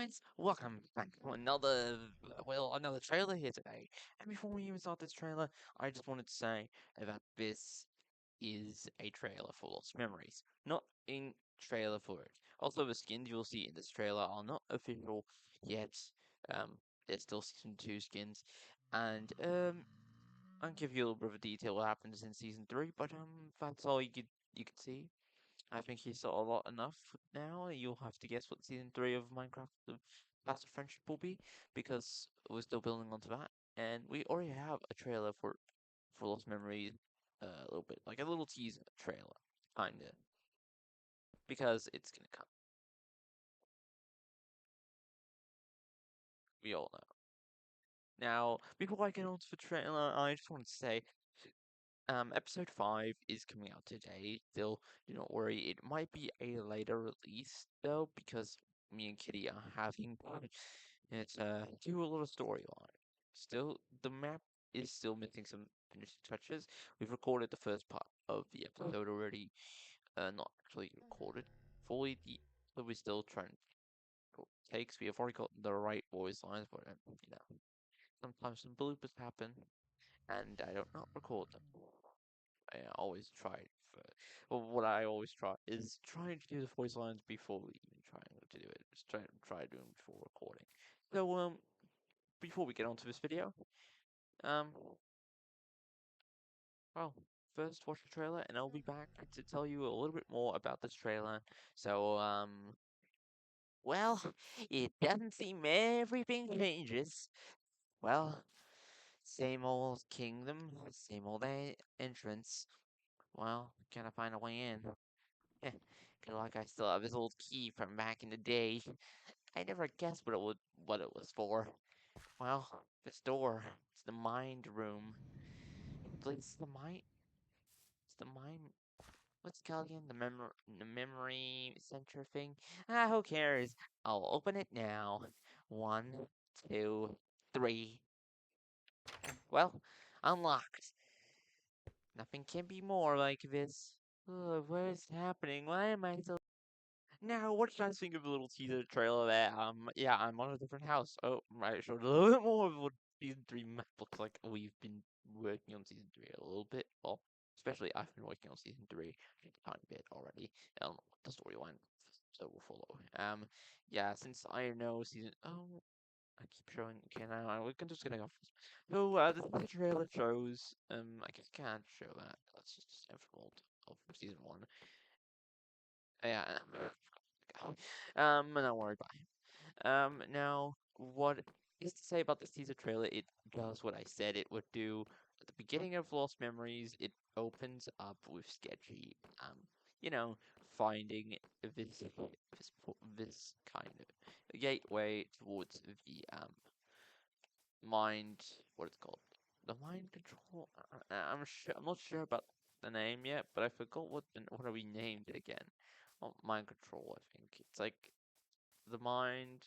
guys, welcome back to another trailer here today. And before we even start this trailer, I just wanted to say that this is a trailer for Lost Memories, not a trailer for it. Also, the skins you'll see in this trailer are not official yet. Um, they're still season 2 skins, and I'll give you a little bit of a detail what happens in season 3, but that's all you could see. I think he saw a lot enough now. You'll have to guess what season 3 of Minecraft the Path of Friendship will be, because we're still building onto that. And we already have a trailer for Lost Memories, a little bit, like a little teaser trailer, kinda, because it's gonna come. We all know. Now, before I get on to the trailer, I just want to say episode 5 is coming out today. Still, do not worry, it might be a later release though, because me and Kitty are having it's do a little storyline. Still, the map is still missing some finishing touches. We've recorded the first part of the episode already, not actually recorded fully. So we're still trying to takes. We have already got the right voice lines, but sometimes some bloopers happen, and I don't not record them. I always try for, well, what I always try is trying to do the voice lines before we even try to do it. Just try doing them before recording. So before we get onto this video, um, well, first watch the trailer, and I'll be back to tell you a little bit more about this trailer. So well, it doesn't seem everything changes. Well, same old kingdom, same old entrance. Well, gotta find a way in. Eh, feel like I still have this old key from back in the day. I never guessed what it was for. Well, this door. It's the mind room. It's the mind. It's the mind. What's it called again? The memory center thing. Ah, who cares? I'll open it now. One, two, three. Well, unlocked. Nothing can be more like this. Ugh, what is happening? Why am I so? Now, what did you guys think of the little teaser trailer there? Yeah, I'm on a different house. Oh, right, showed a little bit more of what season 3 map looks like. We've been working on season 3 a little bit. Well, especially I've been working on season 3 a tiny bit already. The storyline, so we'll follow. Yeah, since I know season. Oh, I keep showing. Okay, now we're just gonna go. So, the trailer shows. I guess I can't show that. That's just emerald of season 1. Yeah. Not worried about him. Now, what is to say about this teaser trailer? It does what I said it would do. At the beginning of Lost Memories, it opens up with sketchy, you know, finding this kind of gateway towards the mind. What it's called? The mind control. I'm not sure about the name yet, but I forgot what are we named it again? Oh, mind control. I think it's like the mind.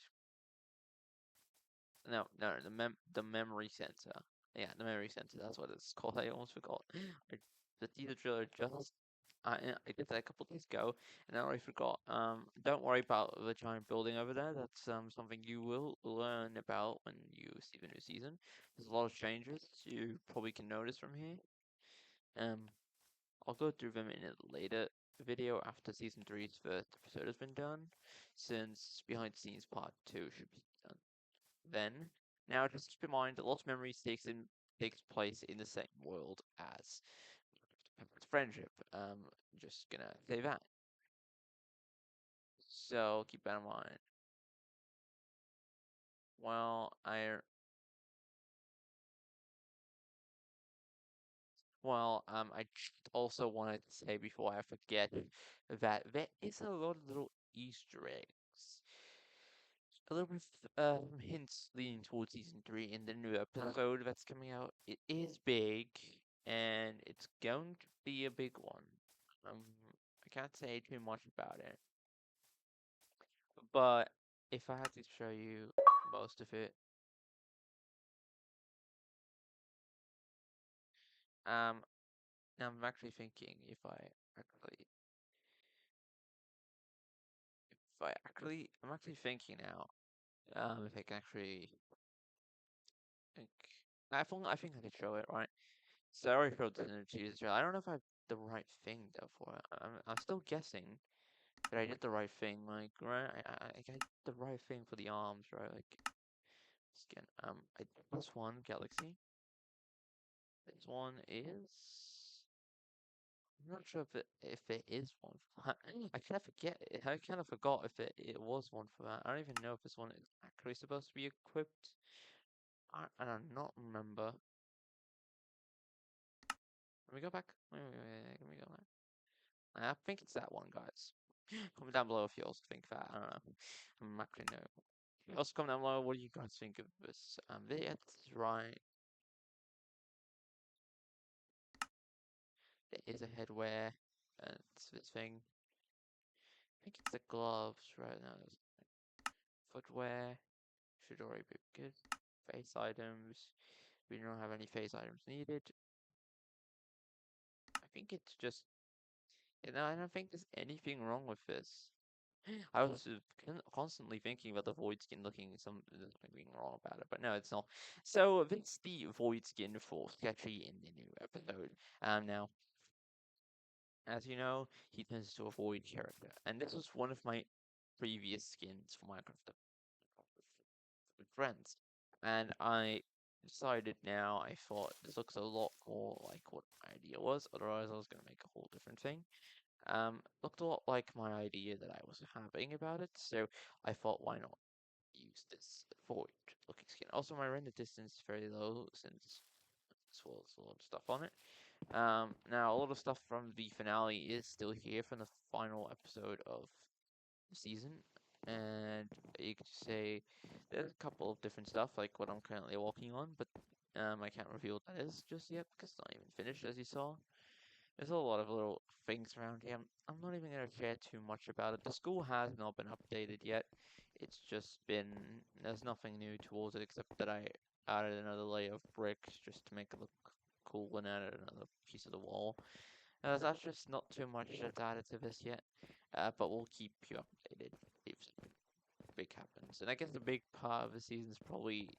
No, the memory center. Yeah, the memory center. That's what it's called. I almost forgot. The teaser trailer just. I did that a couple days ago, and I already forgot. Don't worry about the giant building over there. That's something you will learn about when you see the new season. There's a lot of changes you probably can notice from here. Um, I'll go through them in a later video after season three's first episode has been done, since behind the scenes part 2 should be done then. Now, just keep in mind that Lost Memories takes place in the same world as Friendship. Just gonna say that. So keep that in mind. Well, I just also wanted to say before I forget that there is a lot of little Easter eggs, a little bit of hints leading towards season 3 in the new episode that's coming out. It is big, and it's going to be a big one. Um, I can't say too much about it, but if I had to show you most of it, um, now I'm actually thinking actually, I'm actually thinking now. If I can actually, like, I think I could show it, right? So I already showed the energies. I don't know if I have the right thing though for it. I'm still guessing that I did the right thing. Like, right, I got the right thing for the arms, right? Like, skin. This one Galaxy. This one is. I'm not sure if it is one for that. I kind of forget. I kind of forgot if it was one for that. I don't even know if this one is actually supposed to be equipped. I do not remember. Let me go back. Wait, let me go back. I think it's that one, guys. Comment down below if you also think that. I don't know. I'm actually no. Also comment down below what do you guys think of this video. That's right. There is a headwear and this thing. I think it's the gloves right now. Footwear should already be good. Face items. We don't have any face items needed. I think it's just, I don't think there's anything wrong with this. I was constantly thinking about the void skin looking something wrong about it, but no, it's not. So this is the void skin for Sketchy in the new episode. Now, as you know, he turns into a void character, and this was one of my previous skins for Minecraft with friends, and I decided now. I thought this looks a lot more like what my idea was. Otherwise, I was gonna make a whole different thing. Looked a lot like my idea that I was having about it, so I thought, why not use this void looking skin? Also, my render distance is very low since this was a lot of stuff on it. Now a lot of stuff from the finale is still here from the final episode of the season, and you could say there's a couple of different stuff like what I'm currently working on, but I can't reveal what that is just yet because it's not even finished, as you saw. There's a lot of little things around here. I'm not even going to share too much about it. The school has not been updated yet. It's just been, there's nothing new towards it except that I added another layer of bricks just to make it look cool and added another piece of the wall. That's just not too much that's added to this yet, but we'll keep you updated if something big happens. And I guess the big part of the season is probably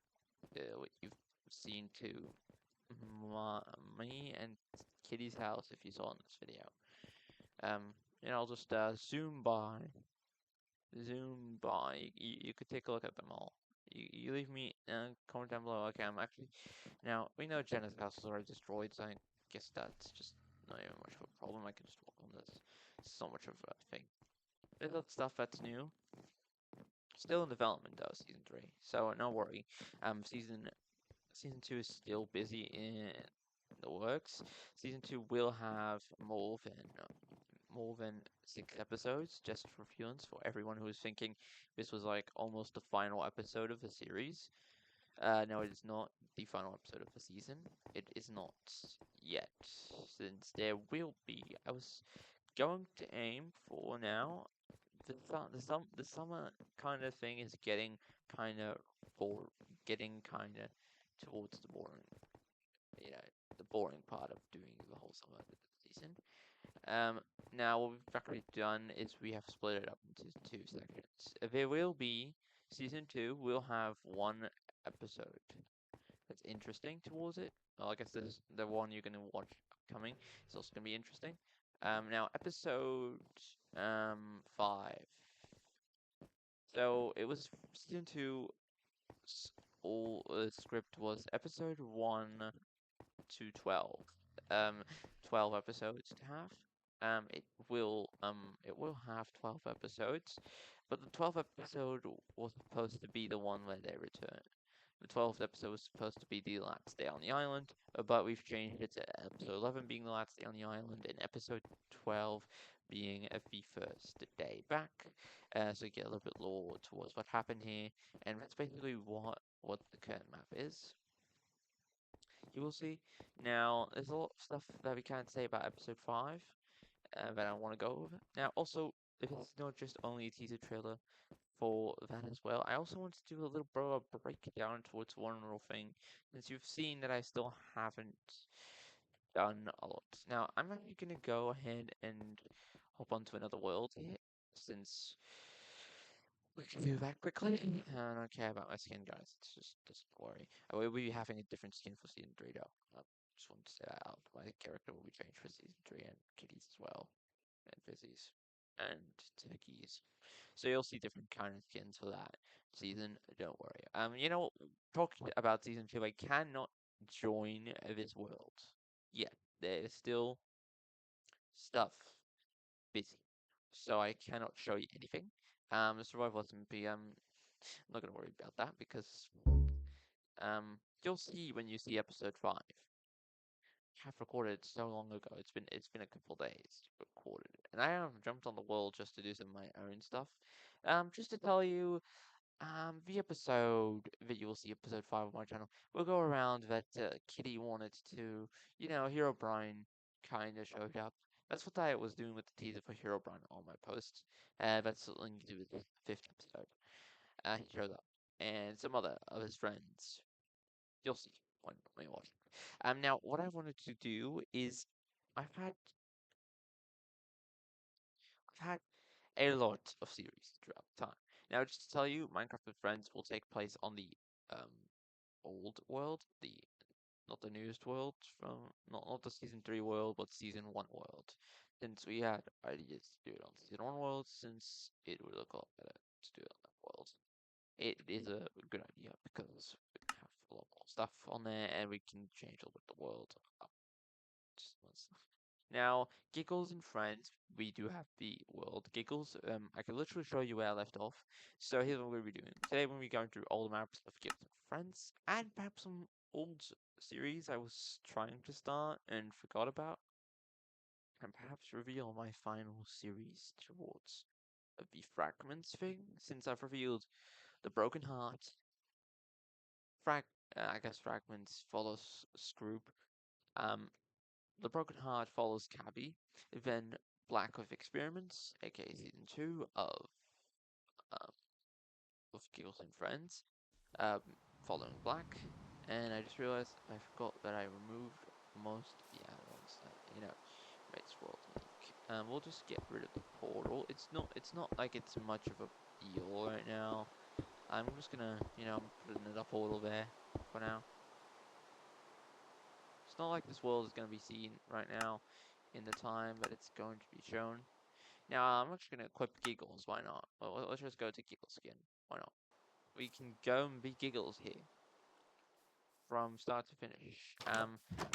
what you've seen too me and Kitty's house if you saw in this video. I'll just zoom by. You could take a look at them all. You leave me comment down below. Okay, I'm actually now we know Jenna's house is already destroyed, so I guess that's just not even much of a problem. I can just walk on this. It's so much of a thing. There's other stuff that's new. Still in development though, season 3. So no worry. Season 2 is still busy in the works. Season 2 will have more than 6 episodes, just for reference for everyone who is thinking this was like almost the final episode of the series. No, it is not the final episode of the season. It is not yet, since there will be. I was going to aim for now. The summer kind of thing is getting kind of for getting kind of towards the boring, you know, the boring part of doing the whole summer season. Um, Now what we've actually done is we have split it up into 2 sections. There will be season 2 will have one episode that's interesting towards it. Well, I guess there's the one you're gonna watch upcoming. It's also gonna be interesting. Now episode 5. So it was season 2. All script was episode 1 to 12. Um, 12 episodes to have. It will have 12 episodes, but the 12th episode was supposed to be the one where they return. The 12th episode was supposed to be the last day on the island, but we've changed it to episode 11 being the last day on the island and episode 12 being the first day back. So you get a little bit more towards what happened here, and that's basically what the current map is. You will see. Now, there's a lot of stuff that we can't say about episode 5 that I want to go over. Now, also, if it's not just only a teaser trailer for that as well, I also want to do a little breakdown towards one little thing, since you've seen that I still haven't done a lot. Now, I'm actually going to go ahead and hop onto another world here, since We can do that quickly. I don't care about my skin, guys. It's just doesn't worry. We'll be having a different skin for season 3, though. Just want to say that out. My character will be changed for season 3, and kitties as well, and fizzies, and turkeys. So you'll see different kind of skins for that season. Don't worry. Talking about season 2, I cannot join this world yet. There's still stuff busy, so I cannot show you anything. Survival SMP. I'm not gonna worry about that because you'll see when you see episode 5. I have recorded it so long ago. It's been a couple days to recorded it, and I have jumped on the world just to do some of my own stuff. Just to tell you, the episode that you will see, episode 5 of my channel, will go around that Kitty wanted to, Hero Brian kind of showed up. That's what I was doing with the teaser for Hero Brian on my posts. That's something to do with the 5th episode. He showed up, and some other of his friends. You'll see when you watch. Now what I wanted to do is I've had I've had a lot of series throughout time. Now, just to tell you, Minecraft with Friends will take place on the um old world, the not the newest world from not the season 3 world, but season 1 world. Since we had ideas to do it on season 1 world, since it would look a lot better to do it on that world. It is a good idea because we have a lot more stuff on there, and we can change a little bit the world up. Just one stuff. Now, Giggles and Friends, we do have the world Giggles. I can literally show you where I left off. So here's what we're going to be doing. Today we're going to be going through all the maps of Giggles and Friends, and perhaps some old series I was trying to start and forgot about. And perhaps reveal my final series towards the Fragments thing, since I've revealed the Broken Heart. I guess Fragments follows Scroop. Um, The Broken Heart follows Cabby, then Black with Experiments, aka season 2 um, of Giggles and Friends, um, following Black, and I just realized I forgot that I removed most of the add-ons that, makes World Link. We'll just get rid of the portal. It's not like it's much of a deal right now. I'm just gonna, put another portal there for now. It's not like this world is going to be seen right now in the time that it's going to be shown. Now, I'm actually going to equip Giggles. Why not? Well, let's just go to Giggles again. Why not? We can go and be Giggles here from start to finish.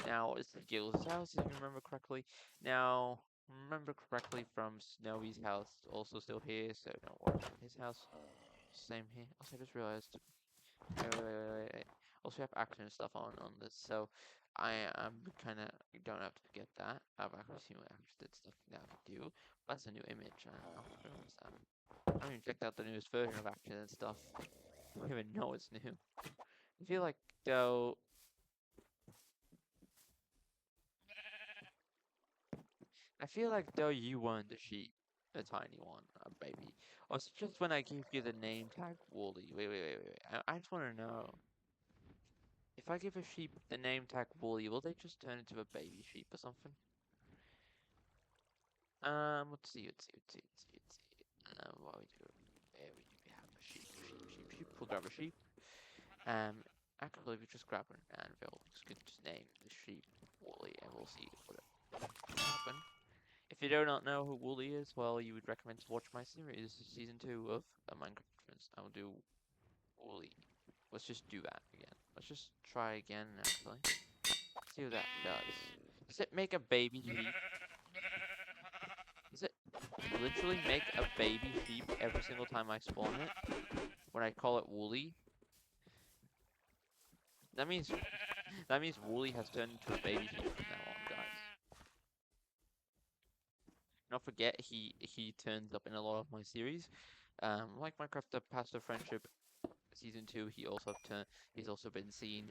Now, it's Giggles' house, if you remember correctly. Now, remember correctly from Snowy's house, also still here, so don't worry about his house. Same here. Also, I just realized. Wait. Also, we have action and stuff on this, so I'm kind of don't have to forget that. I've actually seen what action did stuff now I do. That's a new image. I realize that. I haven't even checked out the newest version of action and stuff. I don't even know it's new. I feel like though. I feel like though you weren't the sheep, a tiny one, a baby. Or it's just when I gave you the name tag Wooly. Wait. I just want to know. If I give a sheep the name tag Woolly, will they just turn into a baby sheep or something? Let's see. What we do? There we have a sheep. We'll grab a sheep. Actually, we just grab an anvil. We could just name the sheep Woolly, and we'll see what will happen. If you do not know who Woolly is, well, you would recommend to watch my series, season 2 of Minecraft Friends. I will do Woolly. Let's just do that again. Let's just try again, actually. See what that does. Does it make a baby sheep? Does it literally make a baby sheep every single time I spawn it? When I call it Wooly? That means Wooly has turned into a baby sheep from now on, guys. Not forget he turns up in a lot of my series. Like Minecraft the Past of Friendship season 2, he's also been seen.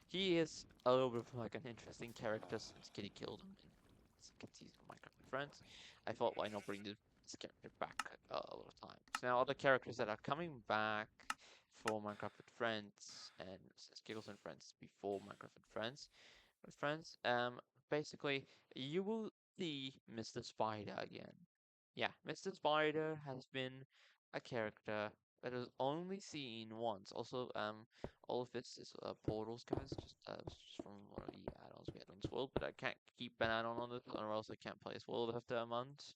He is a little bit of like an interesting character since Kitty killed him in the second season of Minecraft with Friends. I thought why not bring this character back a lot of times. Now other characters that are coming back for Minecraft with Friends and Giggles and Friends before Minecraft with Friends, basically you will see Mr. Spider again. Yeah, Mr. Spider has been a character but it was only seen once. Also, all of this is portals, guys. Just from one of the add-ons we had on this world, but I can't keep an add-on on it, or else I can't play this world after a month.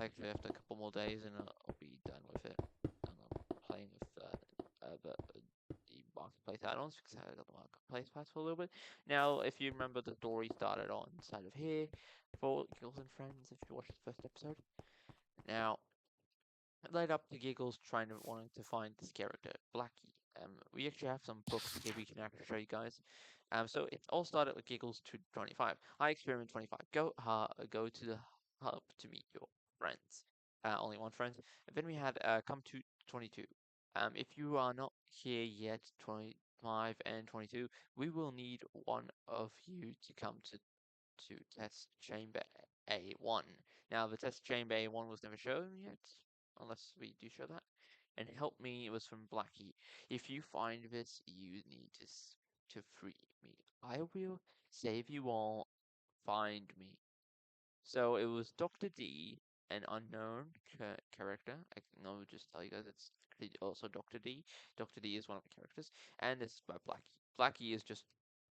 Actually, after a couple more days, and I'll be done with it. And I'm playing with the marketplace add-ons because I got the marketplace pass for a little bit. Now, if you remember, the story started on side of here for Girls and Friends. If you watched the first episode, now led up to Giggles trying to wanting to find this character, Blackie. We actually have some books here we can actually show you guys. So it all started with Giggles to 25. I experiment 25. Go to the hub to meet your friends. Only one friend. And then we had come to 22. If you are not here yet, 25 and 22, we will need one of you to come to test chamber A1. Now, the test chamber A1 was never shown yet, unless we do show that. And help me was from Blackie. If you find this, you need to free me. I will save you all. Find me. So it was Dr. D, an unknown character. I can just tell you guys it's also Dr. D. Dr. D is one of the characters, and this is by Blackie. Blackie is just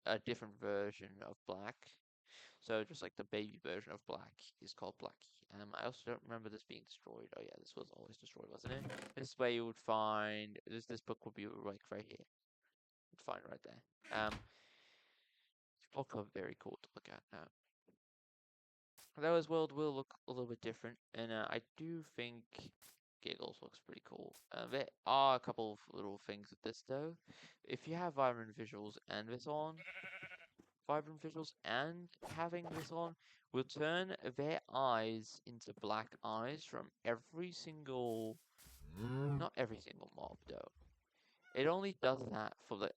a different version of Black. So just like the baby version of Black is called Blackie. I also don't remember this being destroyed. Oh yeah, this was always destroyed, wasn't it? This is where you would find this book would be like right here. You'd find right there. Book are very cool to look at. Though his world will look a little bit different, and I do think Giggles looks pretty cool. There are a couple of little things with this though. If you have vibrant visuals and having this on will turn their eyes into black eyes from every single, not every single mob though. It only does that for the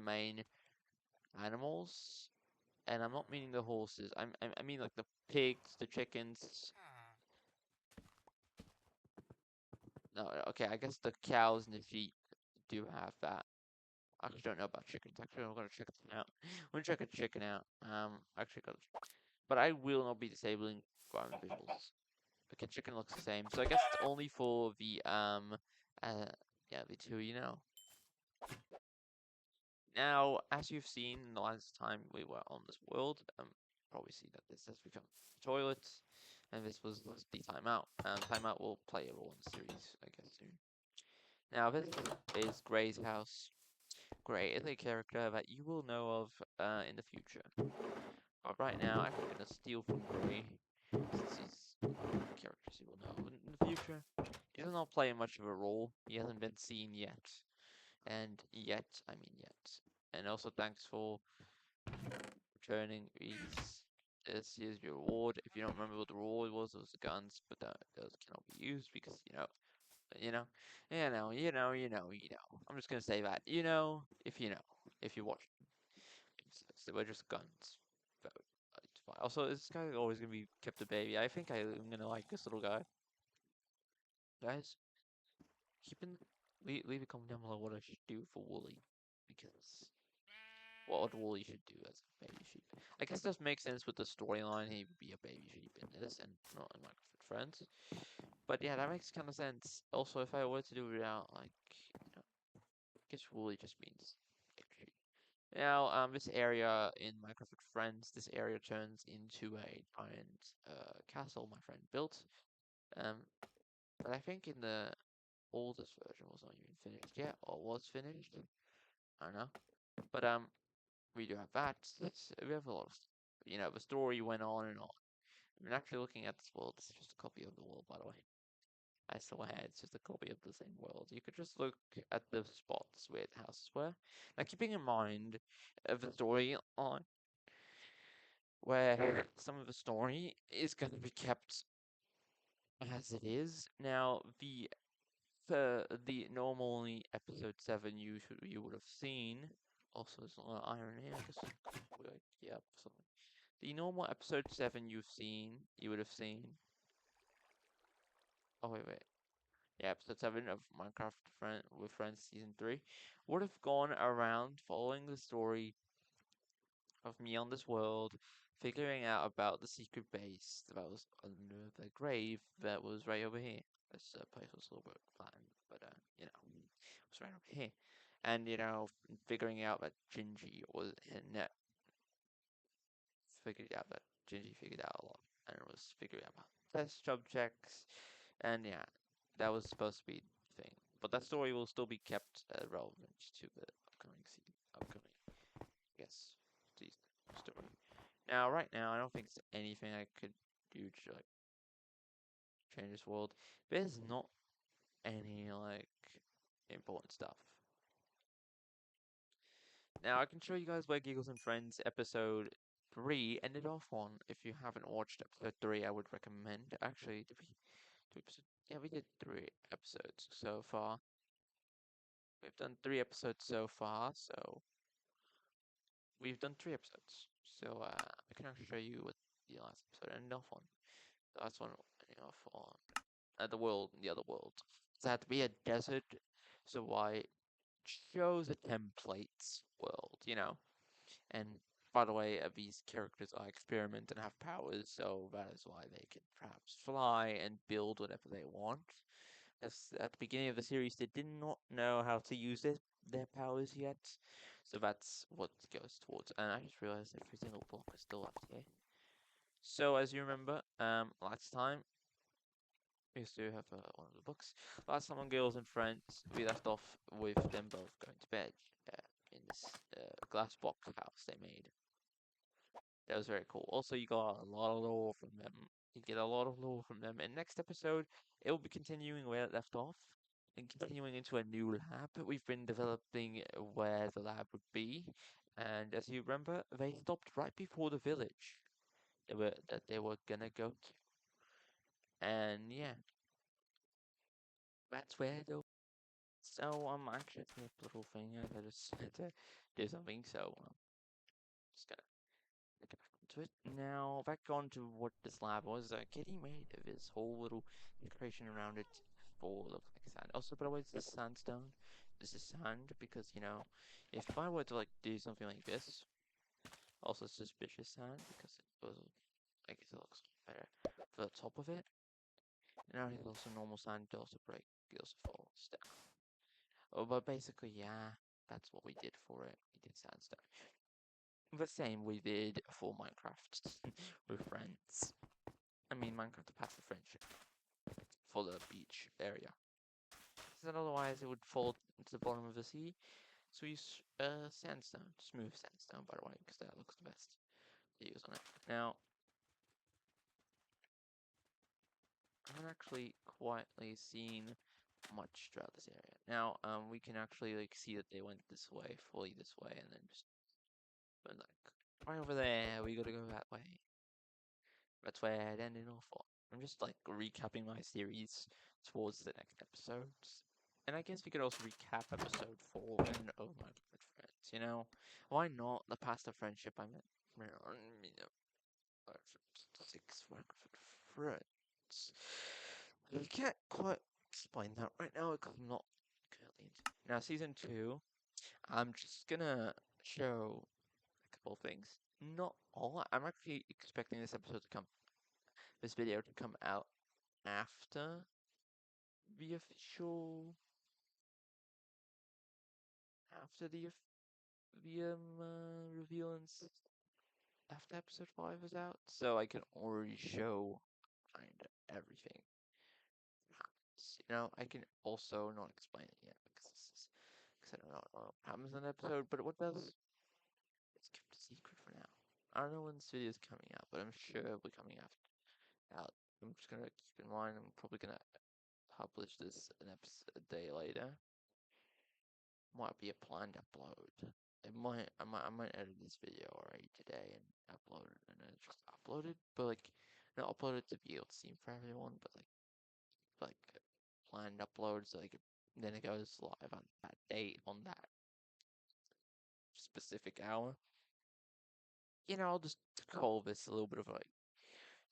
main animals, and I'm not meaning the horses. I mean like the pigs, the chickens. No, okay, I guess the cows and the sheep do have that. I actually don't know about chickens. Actually, I'm gonna check it out. I'm gonna check a chicken out. Actually, but I will not be disabling environment visuals. Okay, chicken looks the same. So I guess it's only for uh, yeah, the two, Now, as you've seen in the last time we were on this world, probably see that this has become a toilet, and this was the timeout. Timeout will play a role in the series, I guess, soon. Now, this is Gray's house. Gray is a character that you will know of in the future. But right now, I'm gonna steal from Gray, since he's characters you will know in the future. He's not playing much of a role. He hasn't been seen yet. And yet, I mean yet. And also thanks for returning these. This is your reward. If you don't remember what the reward was, it was the guns, but those cannot be used because, you know, I'm just gonna say that, if you know, if you watch. So we're just guns. But it's fine. Also, is this guy always gonna be kept a baby? I think I'm gonna like this little guy. Guys, keep in leave a comment down below what I should do for Wooly, because what Wooly should do as a baby sheep. I guess this makes sense with the storyline. He would be a baby sheep in this, and not in Minecraft Friends. But yeah, that makes kind of sense. Also, if I were to do it without I guess Wooly just means baby sheep. Now, this area in Minecraft Friends, this area turns into a giant castle my friend built. Um, but I think in the oldest version was not even finished yet, or was finished. I don't know. But we do have that. We have a lot of, the story went on and on. I'm actually looking at this world. This is just a copy of the world, by the way. I still had it's just a copy of the same world. You could just look at the spots where the houses were. Now, keeping in mind the story on where some of the story is going to be kept as it is. Now, the normally episode 7 you would have seen. Also, there's a lot of iron here. Yeah, something. The normal episode 7 you would have seen. Oh wait. Yeah, episode 7 of Minecraft with Friends season 3 would have gone around following the story of me on this world, figuring out about the secret base that was under the grave that was right over here. This place was a little bit flattened, but it was right over here. And figuring out that Gingy was in figured out that Gingy figured out a lot, and it was figuring out about test subjects, and yeah, that was supposed to be the thing. But that story will still be kept relevant to the upcoming, yes, season story. Now, right now, I don't think there's anything I could do to like change this world. There's not any like important stuff. Now I can show you guys where Giggles and Friends episode 3 ended off on. If you haven't watched episode 3, I would recommend. Actually, did we do episode? Yeah, we did 3 episodes so far. We've done 3 episodes so far, so we've done 3 episodes. So I can actually show you what the last episode ended off on. The last one ended off on the other world. So it had to be a desert, so I chose a templates world. And by the way, these characters are experiment and have powers, so that is why they can perhaps fly and build whatever they want. As at the beginning of the series, they did not know how to use their powers yet, so that's what it goes towards. And I just realized every single block is still left here. So as you remember, last time we used to have one of the books. Last time on Girls and Friends, we left off with them both going to bed in this glass box house they made. That was very cool. Also, you got a lot of lore from them. You get a lot of lore from them. In next episode, it will be continuing where it left off and continuing into a new lab. We've been developing where the lab would be, and as you remember, they stopped right before the village that they were gonna go to. And yeah, that's where though. So I'm actually doing a little thing. I just had to do something, so just gonna get back onto it. Now, back on to what this lab was. Kitty made this whole little decoration around it full of like sand. Also, by the way, this is sandstone. This is sand because, if I were to like do something like this, also suspicious sand because it was, I guess it looks better for the top of it. And now it's also normal sand to also break, it also falls down. Oh, but basically, yeah, that's what we did for it. We did sandstone. The same we did for Minecraft with friends. I mean, Minecraft the Path of Friendship for the beach area. Because otherwise it would fall into the bottom of the sea. So we use sandstone, smooth sandstone, by the way, because that looks the best to use on it. Now, I haven't actually quietly seen much throughout this area. Now, we can actually like see that they went this way, fully this way, and then just went like right over there. We gotta go that way. That's where it ended off on. I'm just like recapping my series towards the next episodes. And I guess we could also recap episode 4 and Oh My Good Friends, Why not? The past of friendship, I meant, six My Good Friends. I can't quite explain that right now because I'm not currently into it. Now, season 2, I'm just gonna show a couple of things. Not all. I'm actually expecting this video to come out after the official, after the reveal after episode 5 is out, so I can already show kind of everything. I can also not explain it yet because I don't know what happens in the episode, but what does it's kept a secret for now. I don't know when this video is coming out, but I'm sure it'll be coming out. I'm just gonna keep in mind I'm probably gonna publish this an episode a day later. Might be a planned upload. I might edit this video already today and upload it and then just upload it, but like not upload it to be able to see for everyone, but like planned upload so like then it goes live on that date on that specific hour. I'll just call this a little bit of like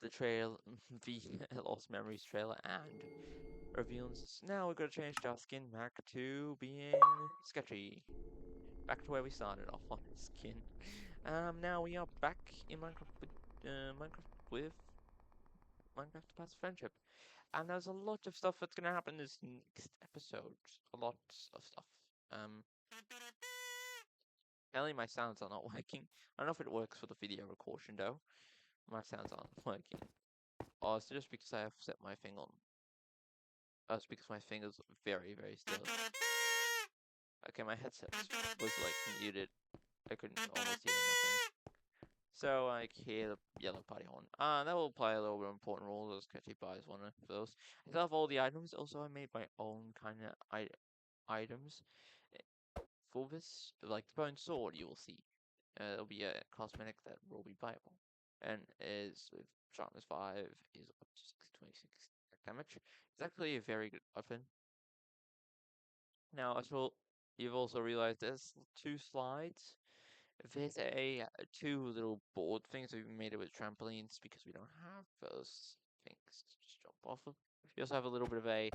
the trail, the Lost Memories trailer and revealing. Now we're gonna change our skin back to being sketchy. Back to where we started off on skin. Now we are back in Minecraft with Minecraft Path Friendship. And there's a lot of stuff that's gonna happen this next episode. A lot of stuff. Um, Apparently my sounds are not working. I don't know if it works for the video recording though. My sounds aren't working. Or it's just because I have set my thing on. It's because my finger's very, very still. Okay, my headset was like muted. I couldn't almost hear nothing. So I hear the yellow party horn. That will play a little bit important role. Those catchy buys one of those. I still have all the items. Also, I made my own kind of items for this. Like the bone sword, you will see. It'll be a cosmetic that will be viable. And is with sharpness 5 is up to 26 damage. It's actually a very good weapon. Now, as well, you've also realized there's 2 slides. There's two little board things. We've made it with trampolines because we don't have those things to just jump off of. We also have a little bit of a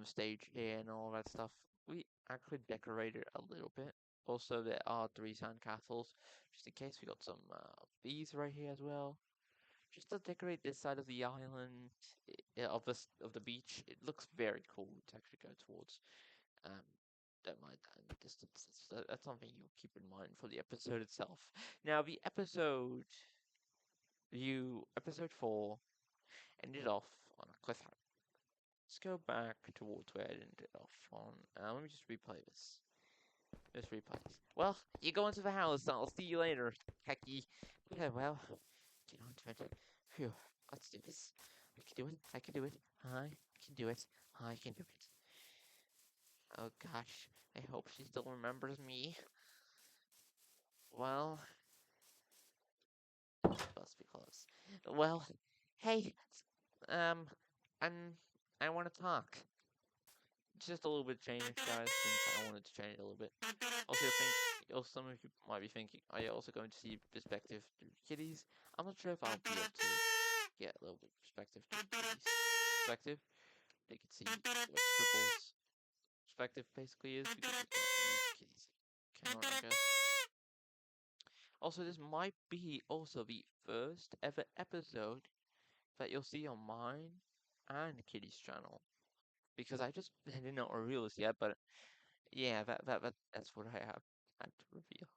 stage here and all that stuff. We actually decorated a little bit. Also, there are 3 sandcastles, just in case. We got some bees right here as well, just to decorate this side of the island of the beach. It looks very cool to actually go towards. Um, don't mind that in the distance. That's something you keep in mind for the episode itself. Now, the episode 4, ended off on a cliffhanger. Let's go back towards where it ended off on. Let me just replay this. Just replay this. Well, you go into the house. I'll see you later, Hecky. Yeah, well, get on to it. Phew, let's do this. I can do it. I can do it. I can do it. I can do it. Oh gosh, I hope she still remembers me. Well, must be close. Well, hey, um, I'm, I want to talk. Just a little bit change, guys, since I wanted to change it a little bit. Some of you might be thinking, are you also going to see perspective to kitties? I'm not sure if I'll be able to get a little bit of perspective to kitties. Perspective, they can see what Scribble's perspective basically is, because we can't use kitties camera, I guess. Also, this might be also the first ever episode that you'll see on mine and Kitty's channel. Because I didn't know reveal this yet, but yeah, that's what I have had to reveal.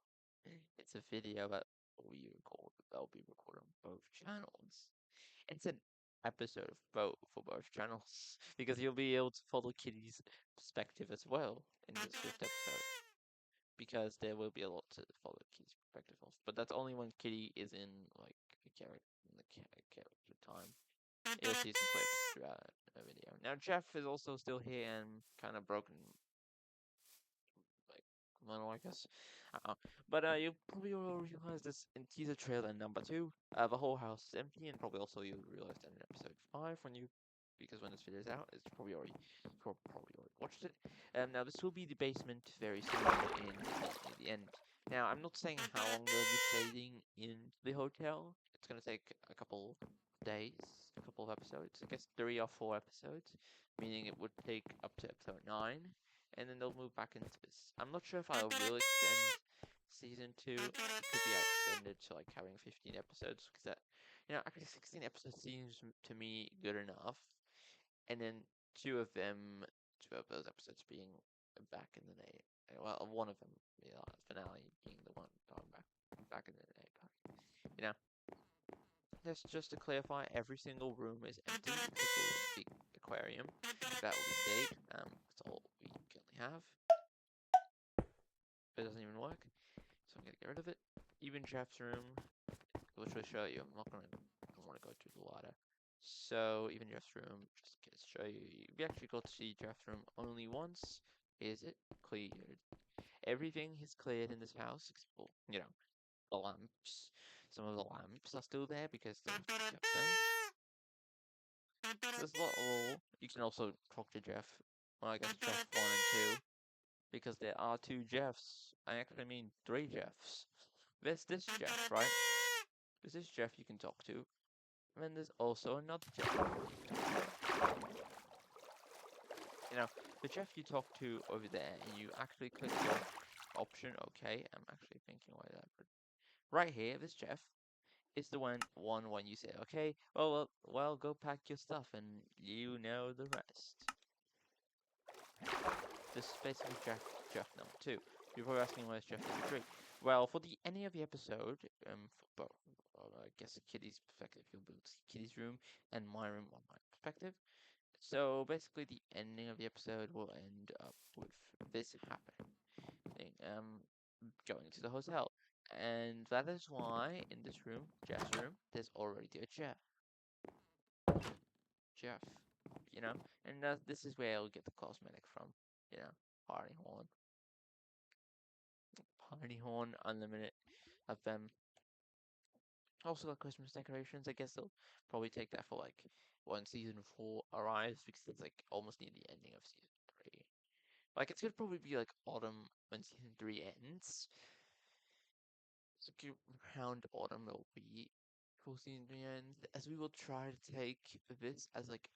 It's a video that will be recorded on both channels. It's an episode of both for both channels. Because you'll be able to follow Kitty's perspective as well in this first episode. Because there will be a lot to follow Kitty's perspective of. But that's only when Kitty is in like a character time. You'll see some clips throughout the video. Now Jeff is also still here and kind of broken, like, Mono, I guess. But you probably will realize this in teaser trailer number 2. The whole house is empty, and probably also you'll realize that in episode 5 because when this video is out, it's probably already watched it. Now this will be the basement very soon in the end. Now I'm not saying how long they'll be staying in the hotel. It's gonna take a couple days, a couple of episodes. I guess 3 or 4 episodes, meaning it would take up to episode 9, and then they'll move back into this. I'm not sure if I will extend season 2. It could be extended to like having 15 episodes, because actually 16 episodes seems to me good enough. And then two of those episodes being back in the day. Well, one of them, finale being the one going back in the day. But, just to clarify, every single room is empty except for the aquarium. That will be stayed. That's all we currently have. It doesn't even work, so I'm gonna get rid of it. Even Jeff's room, which will show you. I don't want to go to the ladder. So even Jeff's room, just to show you, we actually got to see Jeff's room only once. Is it cleared? Everything is cleared in this house, except for, the lamps. Some of the lamps are still there because they're kept there. There's a lot of. You can also talk to Jeff. Well, I guess Jeff 1 and 2, because there are 2 Jeffs. I actually mean 3 Jeffs. There's this Jeff, right? There's this Jeff you can talk to. And then there's also another Jeff. The Jeff you talk to over there, and you actually click the option, okay, I'm actually thinking why that, but right here, this Jeff, is the one when you say, okay, well, go pack your stuff, and you know the rest. This is basically Jeff number 2. You're probably asking where's Jeff number 3. Well, for the ending of the episode, for both, I guess Kitty's perspective, you'll be able to see Kitty's room and my room on my perspective. So basically, the ending of the episode will end up with this happening. Going to the hotel. And that is why in this room, Jeff's room, there's already a Jeff. Jeff, you know? And this is where I'll get the cosmetic from, you know? Party horn. Party horn, unlimited of them. Also got Christmas decorations. I guess they'll probably take that for like when season 4 arrives because it's like almost near the ending of season 3. Like it's gonna probably be like autumn when season 3 ends. So around autumn it'll be for season 3 ends, as we will try to take this as like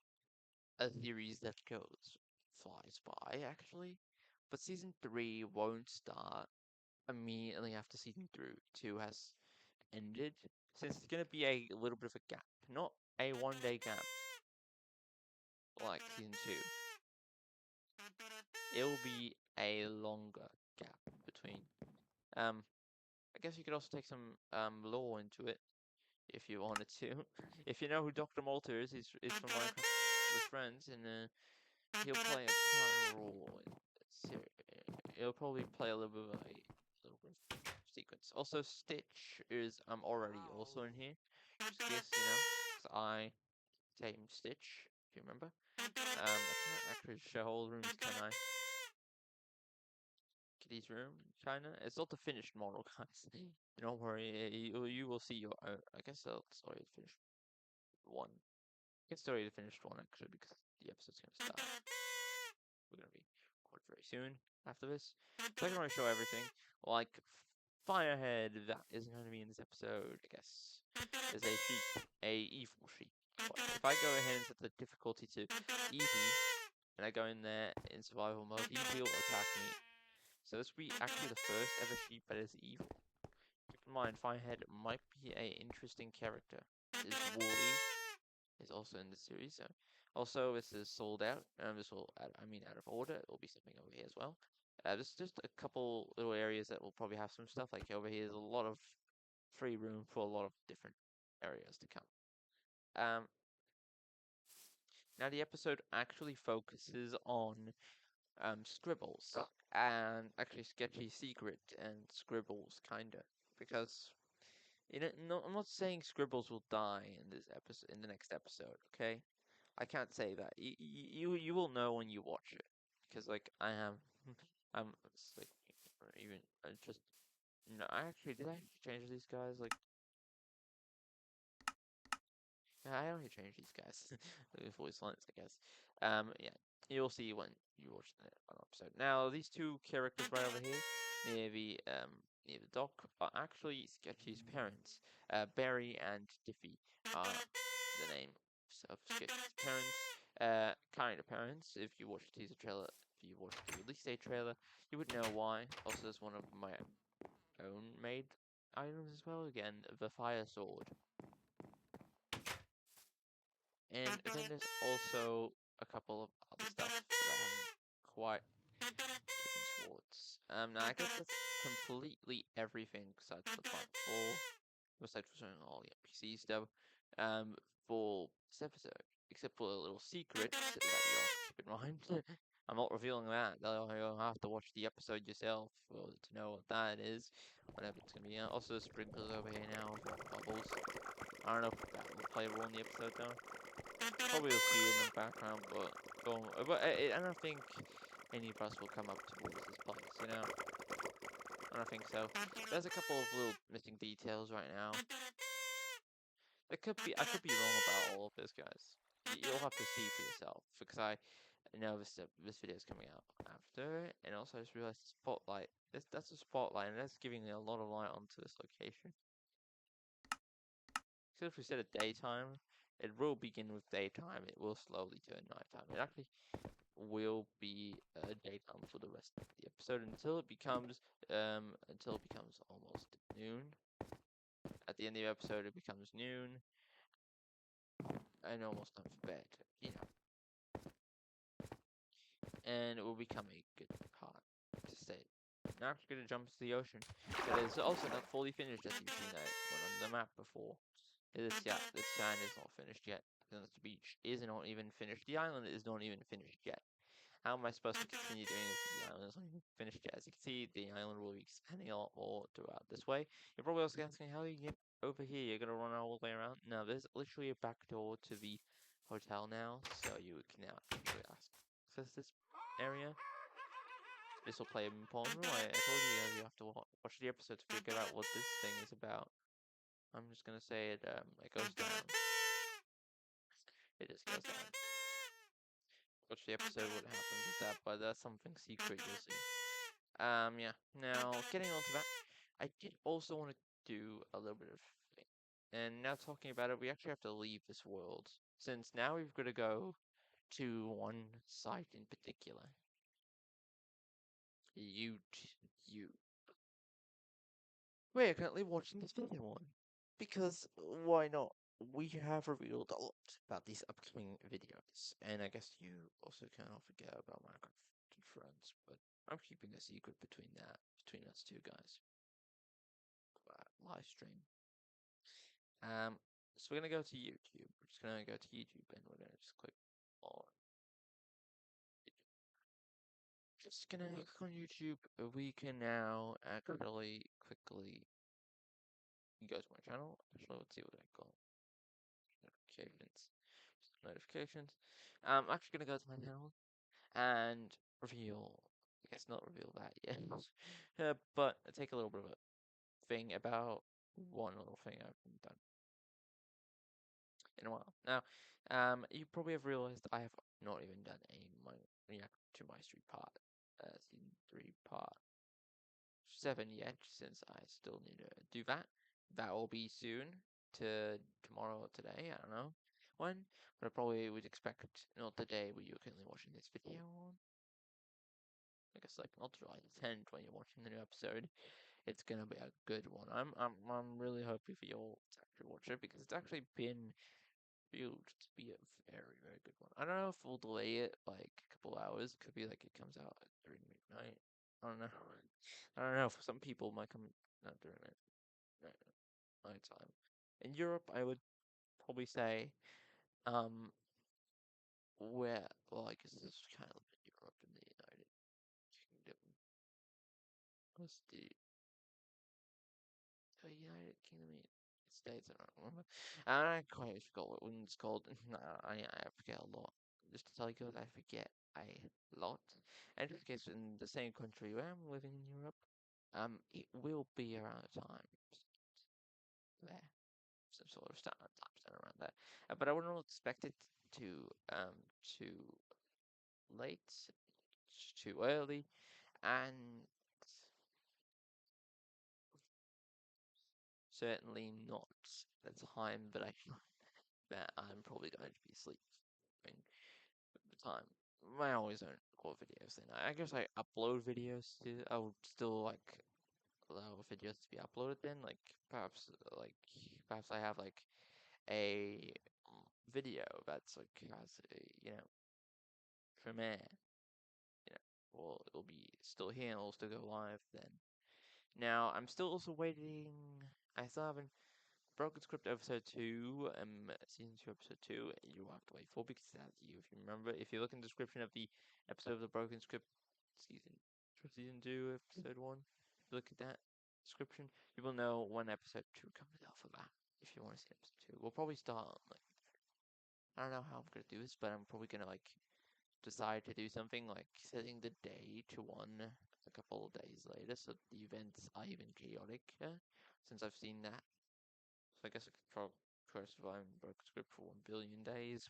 a series that flies by actually. But season 3 won't start immediately after season 2 has ended, since it's gonna be a little bit of a gap, not a 1 day gap like season 2. It will be a longer gap between. I guess you could also take some lore into it if you wanted to. If you know who Dr. Malter is, he's from Minecraft with Friends, and he'll play a part role in this. He'll probably play a little bit of sequence. Also, Stitch is already also in here. Just in case, because I tamed Stitch, if you remember. I can't actually show all the rooms, can I? Kitty's room, China. It's not the finished model, guys. Don't worry, you will see your own. I guess I'll sorry, the finished one. I guess sorry, the finished one actually, because the episode's gonna start. We're gonna be recorded very soon after this. So I can already show everything. Like Firehead, that isn't going to be in this episode, I guess. Is a sheep, a evil sheep. But if I go ahead and set the difficulty to easy, and I go in there in survival mode, he will attack me. So this will be actually the first ever sheep that is evil. Keep in mind, Firehead might be a interesting character. Is Wooly is also in the series. So also, this is sold out. This will, out of order. It will be something over here as well. There's just a couple little areas that will probably have some stuff. Like over here, there's a lot of free room for a lot of different areas to come. Now the episode actually focuses on scribbles and actually sketchy secret and scribbles kinda, because no, I'm not saying scribbles will die in this episode, in the next episode. Okay, I can't say that. You will know when you watch it, because like I am, I'm like even just no. I actually did I change these guys like. Yeah, I only change these guys. Voice lines, I guess. Yeah, you'll see when you watch the episode. Now, these two characters right over here, near the dock, are actually Sketchy's parents. Barry and Diffie are the name of Sketchy's parents. Kind of parents. If you watch the teaser trailer, if you watch the release date trailer, you would know why. Also, it's one of my own made items as well. Again, the fire sword. And then there's also a couple of other stuff that I haven't quite given towards. Now I guess that's completely everything besides the part 4, besides for showing all the NPC stuff, for this episode. Except for a little secret that you all keep in mind. I'm not revealing that. You'll have to watch the episode yourself to know what that is. Whenever it's gonna be out. Also, sprinklers over here now with bubbles. I don't know if that will play a role in the episode though. Probably will see it in the background, but I don't think any of us will come up towards this place, I don't think so. There's a couple of little missing details right now. I could be wrong about all of this, guys. You'll have to see for yourself, because I know this video is coming out after, and also I just realized the spotlight. That's a spotlight, and that's giving a lot of light onto this location. So if we set a daytime, it will begin with daytime. It will slowly turn nighttime. It actually will be daytime for the rest of the episode until it becomes almost noon. At the end of the episode, it becomes noon and almost time for bed. You know, and it will become a good part to stay. Now I'm just gonna jump into the ocean. It is also not fully finished as you've seen that one on the map before. This sand is not finished yet. The beach is not even finished. The island is not even finished yet. How am I supposed to continue doing this if the island is not even finished yet? As you can see, the island will be expanding a lot more throughout this way. You're probably also asking how you get over here. You're gonna run all the way around? No, there's literally a back door to the hotel now, so you can now actually access this area. This will play an important role. I told you guys you have to watch the episode to figure out what this thing is about. I'm just gonna say it goes down. It just goes down. Watch the episode what happens with that, but that's something secret you'll see. Yeah. Now getting on to that, I did also want to do a little bit of thing. And now talking about it, we actually have to leave this world. Since now we've got to go to one site in particular. You. We're currently watching this video on. Because why not? We have revealed a lot about these upcoming videos, and I guess you also cannot forget about Minecraft and friends, but I'm keeping a secret between us two guys. Live stream. So we're gonna go to YouTube. We're just gonna go to YouTube, and we're gonna just click on. Just gonna click on YouTube. We can now actually quickly go to my channel. Actually, let's see what I got. Notifications. Notifications. I'm actually gonna go to my channel and reveal. I guess not reveal that yet, but take a little bit of a thing about one little thing I've done in a while. Now, you probably have realized I have not even done a react to my street part, season 3 part 7 yet, since I still need to do that. That will be soon, to tomorrow or today, I don't know when, but I probably would expect not the day where you're currently watching this video on. I guess like not July 10th when you're watching the new episode. It's gonna be a good one. I'm really hoping for you all to actually watch it because it's actually been revealed to be a very, very good one. I don't know if we'll delay it like a couple hours. Could be like it comes out during midnight. I don't know. I don't know. For some people, it might come not during night time. In Europe, I would probably say, um, where well, I guess this is kind of in Europe and the United Kingdom. What's the United Kingdom, States? I don't remember. I quite forgot what one's called. I forget a lot. Just to tell you guys, I forget a lot. And just in case in the same country where I'm living in Europe, it will be around the time there, some sort of time stamp around that. But I wouldn't expect it to too late, too early, and certainly not the time that I'm probably going to be sleeping at the time. I always don't record videos then. I guess I upload videos to. I would still like allow videos to be uploaded then. Perhaps I have like a video that's like has a premiere. Well, it'll be still here and it'll still go live then. Now I'm still also waiting. I still haven't Broken Script episode 2, season 2 episode 2, you have to wait for because that if you remember, if you look in the description of the episode of the Broken Script season 2 episode 1, look at that description, you will know when episode 2 comes out for that. If you want to see episode 2, we'll probably start on like I don't know how I'm gonna do this, but I'm probably gonna like decide to do something like setting the day to one a couple of days later, so the events are even chaotic. Since I've seen that. So I guess I could try to survive in Broken Script for 1 billion days.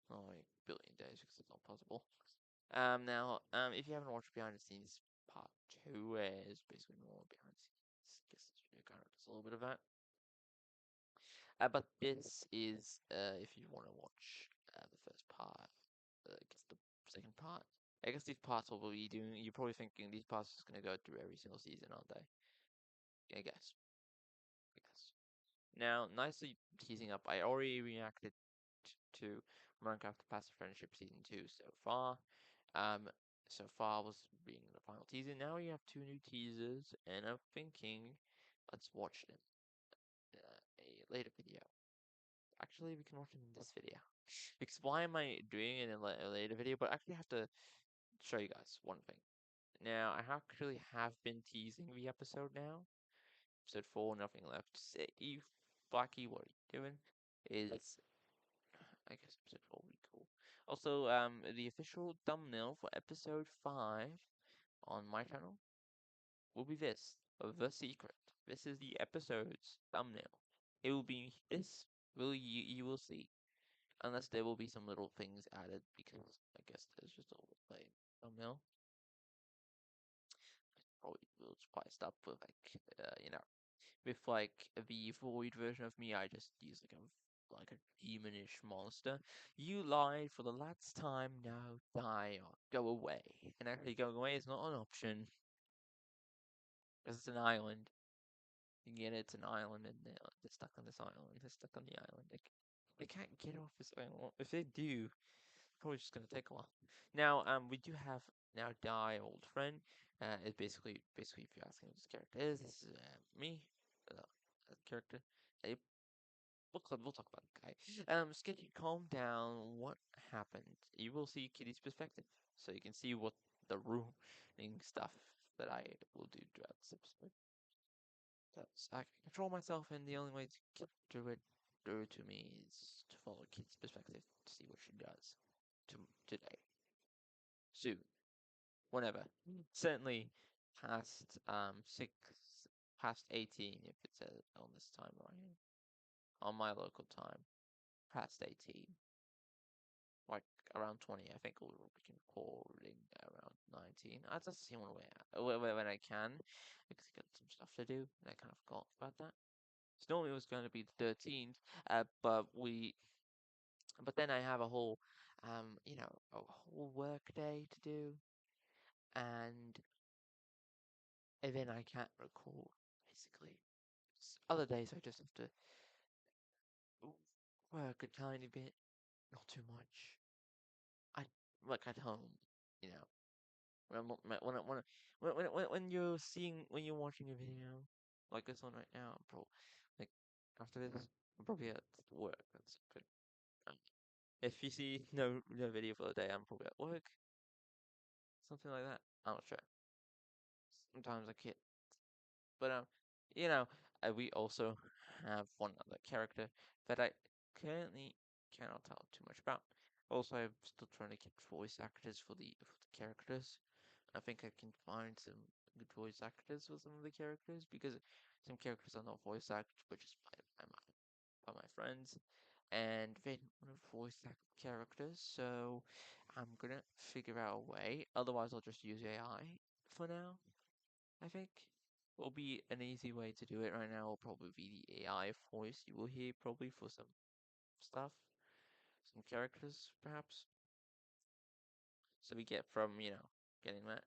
Not like billion days because it's not possible. Now, if you haven't watched Behind the Scenes Part 2, it's basically more behind the scenes. I guess this video kind of does a little bit of that. But this is, if you want to watch the first part, I guess the second part. I guess these parts will be doing, you're probably thinking these parts are going to go through every single season, aren't they? I guess. Now, nicely teasing up, I already reacted to Minecraft The Passive Friendship Season 2 so far. Um, so far was being the final teaser. Now we have two new teasers, and I'm thinking, let's watch them. A later video. Actually, we can watch them in this video. Because why am I doing it in a later video? But I actually have to show you guys one thing. Now, I actually have been teasing the episode now. Episode 4, nothing left. Say, you, Blackie, what are you doing? Is, I guess episode 4 will be cool. Also, the official thumbnail for episode 5 on my channel will be this, The Secret. This is the episode's thumbnail. It will be this, you will see. Unless there will be some little things added, because I guess there's just a little plain thumbnail. Probably will spiced up with with like the void version of me. I just use like a demonish monster. You lied for the last time. Now die or go away. And actually, going away is not an option because it's an island. You get it, it's an island, and they're stuck on this island. They're stuck on the island. They can't get off this island. If they do, probably just gonna take a while. Now, we do have now die old friend. It's basically if you're asking what this character is, this is me, character. Uh, we'll talk about the guy. Sketchy, calm down. What happened? You will see Kitty's perspective, so you can see what the ruining stuff that I will do throughout this episode. So I can control myself, and the only way to get through to me is to follow Kitty's perspective to see what she does today, soon, whenever. Certainly past 18 if it's on this time right on my local time. Past 18, like around 20. I think we'll begin recording around 19. I just see when I can because I got some stuff to do and I kind of forgot about that. So normally it was going to be the 13th, but then I have a whole a whole work day to do, and then I can't record basically. Other days I just have to work a tiny bit, not too much. I work at home, you know. When I'm not, when you're watching a video like this one right now, like after this, I'm probably at work. That's good. Um, if you see no video for the day, I'm probably at work, something like that. I'm not sure. Sometimes I can't. But you know, we also have one other character that I currently cannot tell too much about. Also, I'm still trying to get voice actors for the characters. I think I can find some good voice actors for some of the characters because some characters are not voice acted, but just by my friends, and they don't want to voice act characters. So I'm gonna figure out a way. Otherwise, I'll just use AI for now. I think will be an easy way to do it right now. Will probably be the AI voice you will hear probably for some stuff, some characters perhaps. So we get from getting that.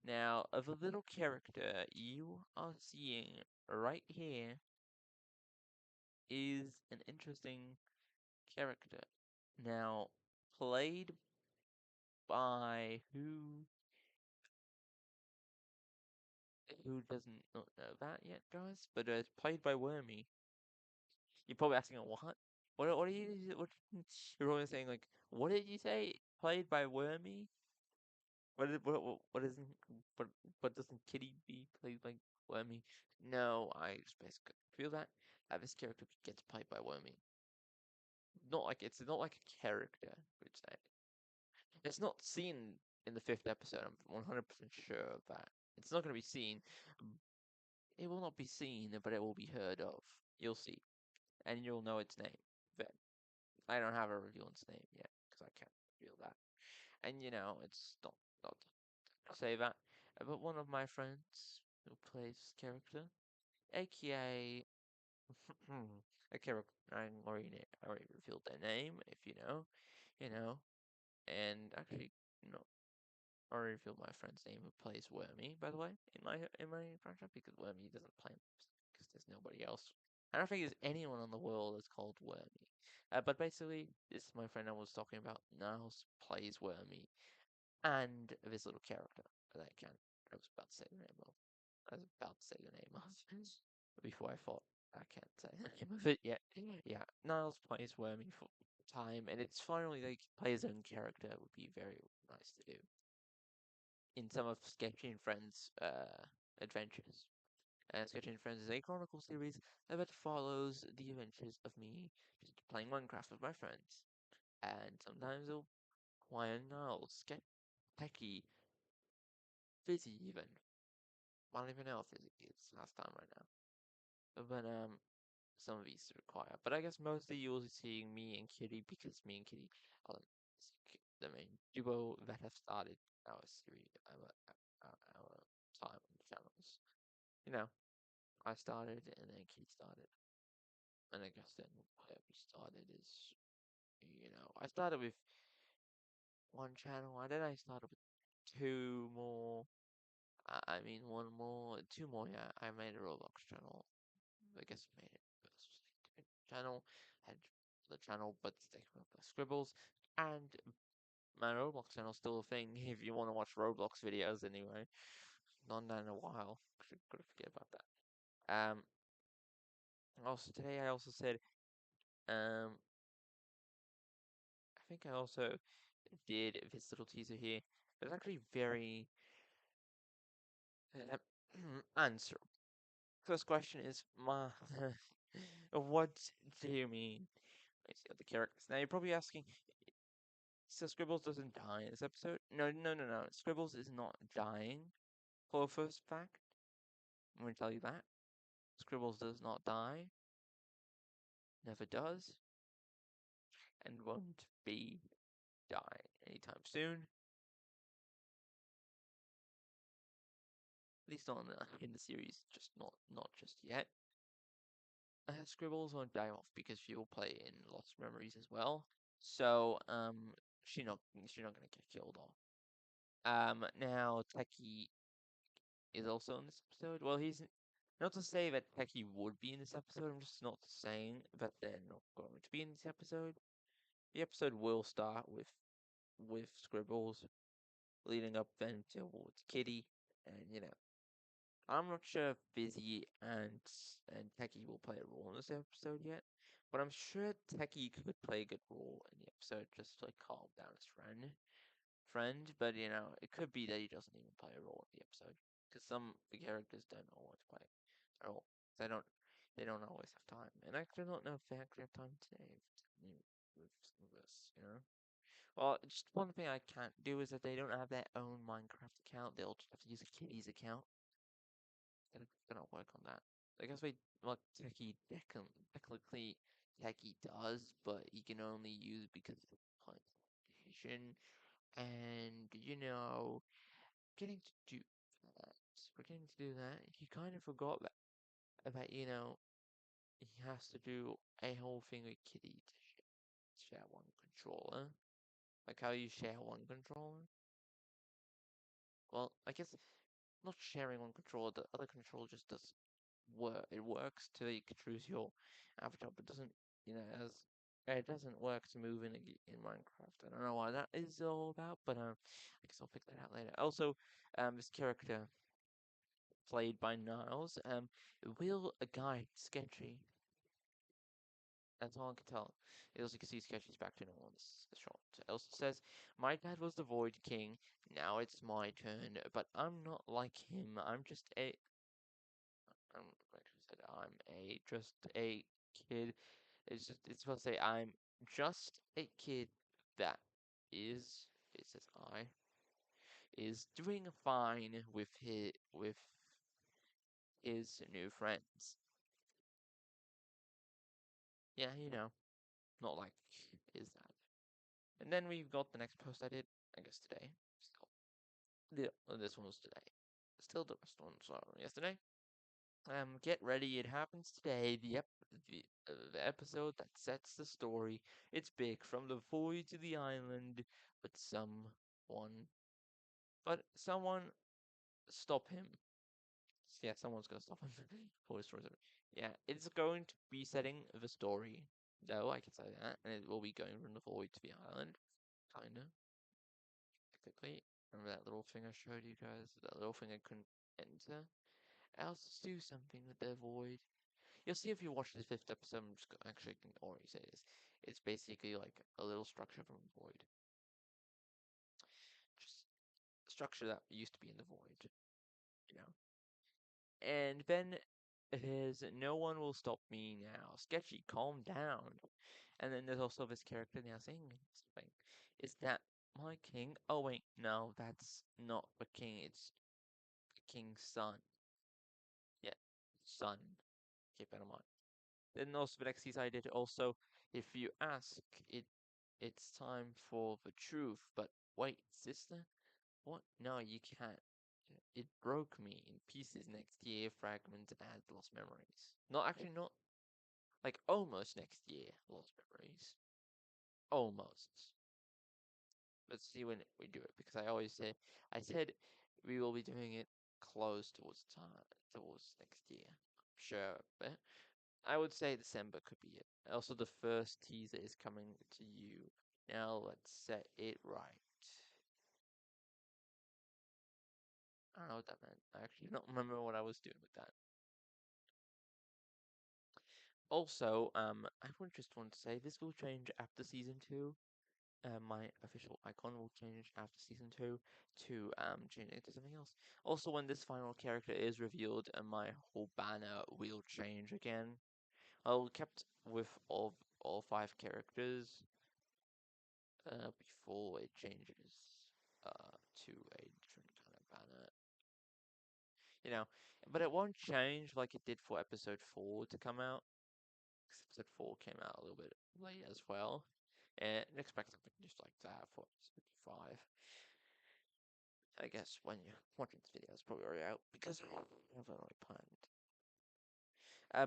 Now of a little character you are seeing right here is an interesting character. Now played by who doesn't not know that yet, guys? But it's played by Wormy. You're probably asking, what? What are you? What, you're always saying like, what did you say? Played by Wormy? What isn't what doesn't Kitty be played by Wormy? No, I just basically feel that this character gets played by Wormy. It's not like a character, would say. It's not seen in the fifth episode. I'm 100% sure of that. It's not going to be seen. It will not be seen, but it will be heard of. You'll see, and you'll know its name. Then I don't have a reveal its name yet because I can't reveal that. And it's not to say that, but one of my friends who plays this character, aka a character I already revealed their name. If you know, and actually no, I already revealed my friend's name who plays Wormy. By the way, in my franchise because Wormy doesn't play because there's nobody else. I don't think there's anyone in the world that's called Wormy. But basically, this is my friend I was talking about. Niles plays Wormy and this little character that I was about to say the name of. I was about to say the name of before I thought I can't say the name of it yet. Yeah, Niles plays Wormy for time, and it's finally like play his own character would be very nice to do in some of Sketchy and Friends adventures. Sketchy and Friends is a chronicle series that follows the adventures of me just playing Minecraft with my friends, and sometimes it'll play Niles, get techie, Fizzy even. I don't even know if Fizzy is last time right now. But some of these require. But I guess mostly you'll be seeing me and Kitty because me and Kitty are the main duo that have started our series, our time on the channels. You know, I started and then Kitty started. And I guess then where we started is, I started with one channel and then I started with two more. I mean, one more, two more. Yeah, I made a Roblox channel. I guess made it channel, had the channel, but they with the scribbles, and my Roblox channel's still a thing if you want to watch Roblox videos anyway. Not done in a while. Could forget about that. Also today I also said, um, I think I also did this little teaser here. It's actually very uh, answer. First question is, what do you mean? I see other characters. Now you're probably asking, so Scribbles doesn't die in this episode? No, no, no, no. Scribbles is not dying. For a first fact, I'm going to tell you that. Scribbles does not die. Never does. And won't be dying anytime soon. At least not in the series, just not just yet. Scribbles won't die off because she will play in Lost Memories as well. So she's not gonna get killed off. Now Techie is also in this episode. Well, he's not to say that Techie would be in this episode. I'm just not saying that they're not going to be in this episode. The episode will start with Scribbles, leading up then towards Kitty, and I'm not sure if Fizzy and Techie will play a role in this episode yet, but I'm sure Techie could play a good role in the episode just to like calm down his friend. But it could be that he doesn't even play a role in the episode because some the characters don't always play a role. They don't always have time, and I actually don't know if they actually have time today with some of this. Well, just one thing I can't do is that they don't have their own Minecraft account. They'll just have to use a Kitty's account. Gonna work on that. I guess what Techie technically Techie does, but he can only use because of consultation. And getting to do that, forgetting to do that, he kind of forgot that about he has to do a whole thing with Kitty to share one controller. Like how you share one controller. Well, I guess not sharing one controller, the other controller just does work. It works to you can choose your avatar, but doesn't as it doesn't work to move in Minecraft. I don't know why that is all about, but I guess I'll pick that out later. Also, this character played by Niles, will guide Sketchy. That's all I can tell. As you can see, Sketchy's back to normal in this shot. It also says, "My dad was the Void King. Now it's my turn, but I'm not like him. Like I said, I'm just a kid. It's supposed to say I'm just a kid that is it says I is doing fine with his new friends. Yeah, not like is that. And then we've got the next post I did, I guess today. Still, this one was today. Still the rest ones are yesterday. Get ready. It happens today. The episode that sets the story. It's big, from the void to the island, but someone stop him. Yeah, someone's gonna stop him before he destroys it. Yeah, it's going to be setting the story, though, I can say that, and it will be going from the void to the island, kinda, technically. Remember that little thing I showed you guys? That little thing I couldn't enter? Else do something with the void. You'll see if you watch the fifth episode. I'm just actually can already say this. It's basically like a little structure from void, just a structure that used to be in the void, you know. And then there's no one will stop me now. Sketchy, calm down. And then there's also this character now saying something. Is that my king? Oh wait, no, that's not the king. It's the king's son. Yeah, son. Keep that in mind. Then also the next piece I did also, if you ask, it's time for the truth. But wait, sister, what? No, you can't. It broke me in pieces next year. Fragments and lost memories. Not actually, not like almost next year. Lost memories. Almost. Let's see when we do it because I always say I said we will be doing it close towards time towards next year. Sure, but I would say December could be it. Also, the first teaser is coming to you. Now let's set it right. I don't know what that meant. I actually don't remember what I was doing with that. Also, I would just want to say this will change after season 2. My official icon will change after season 2 to change it to something else. Also, when this final character is revealed, my whole banner will change again. I'll kept with all 5 characters before it changes to a different kind of banner. You know, but it won't change like it did for episode 4 to come out. Episode 4 came out a little bit late as well. And expect something just like that for episode 5. I guess when you're watching this video, it's probably already out because I haven't already planned.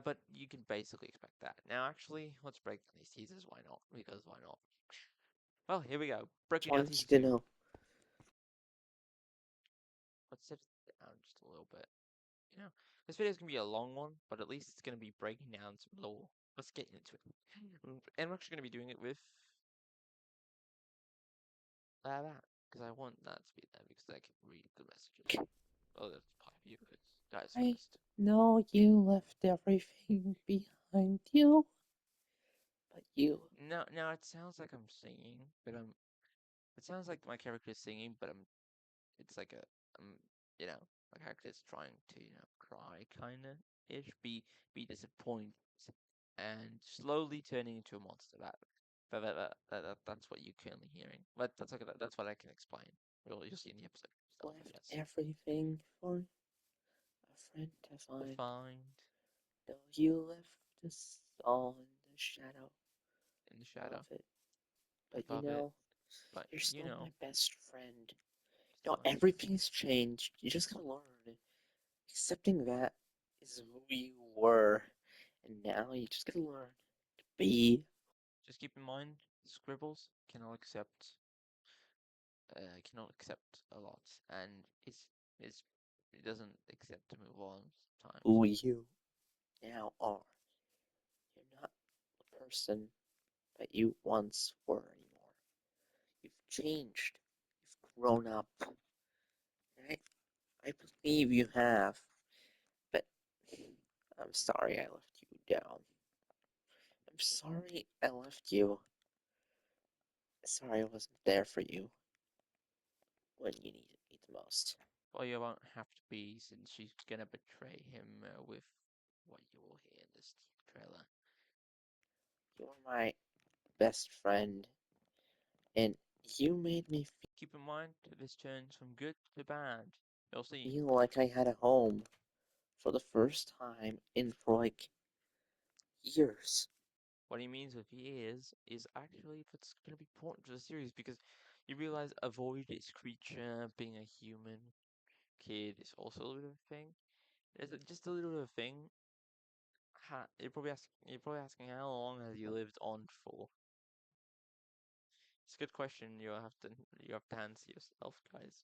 But you can basically expect that. Now, actually, let's break down these teasers. Why not? Because why not? Well, here we go. Just Breaking down wanted teaser to 2. know. Let's set it down just a little bit. You know, this video is gonna be a long one, but at least it's gonna be breaking down some lore. Let's get into it. And I'm actually gonna be doing it with that because I want that to be there because I can read the messages. Oh, that's probably you guys I first. know you left everything behind you, but you. Now it sounds like I'm singing, but I'm. It sounds like my character is singing, but I'm. It's like a. You know, my character is trying to, cry kinda ish, be disappointed, and slowly turning into a monster. That's what you're currently hearing. But that's okay. That's what I can explain. You'll see in the episode stuff, I Left guess. everything for a friend to To find. find No, you left us all in the shadow in the of shadow it. But you above it, know, but you're you still my know, best friend. You still know, my best friend. everything's changed. You just gotta learn. Accepting that is who you were. And now you just gotta learn to be. Just keep in mind, scribbles cannot accept a lot, and it's it doesn't accept to move on sometimes. Who you now are. You're not the person that you once were anymore. You've changed. You've grown up. Right? I believe you have. But I'm sorry I left you down. I'm sorry I left you. Sorry I wasn't there for you when you needed me the most. Well, you won't have to be since she's gonna betray him with what you will hear in this trailer. You were my best friend, and you made me Keep in mind, this turns from good to bad. You'll see. feel like I had a home for the first time in for like years. What he means with years is actually that's gonna be important to the series because you realize avoid its creature being a human kid is also a little bit of a thing. It's just a little bit of a thing. You're probably asking how long has he lived on for? It's a good question. You have to answer yourself, guys.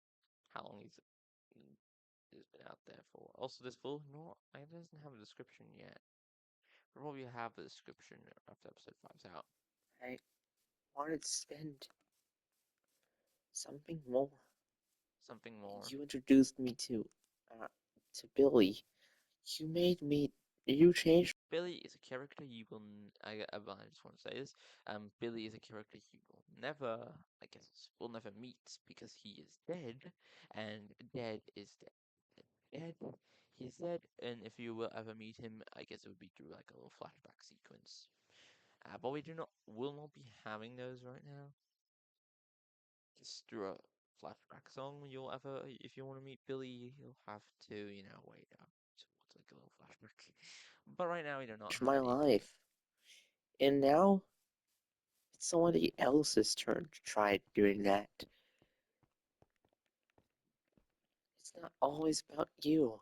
How long he's been out there for? Also, this full no, it doesn't have a description yet. Probably have the description after episode 5's out. I wanted to spend something more. Something And more. you introduced me to Billy. You made me. You changed. Billy is a character you will. Well, I just want to say this. Billy is a character you will never, I guess, will never meet because he is dead, and dead is dead. Dead. He's dead, and if you will ever meet him, I guess it would be through like a little flashback sequence. But we will not be having those right now. Just through a flashback song, you'll ever, if you want to meet Billy, you'll have to, wait up towards like a little flashback. But right now, we do not have My any. life. And now it's somebody else's turn to try doing that. It's not always about you.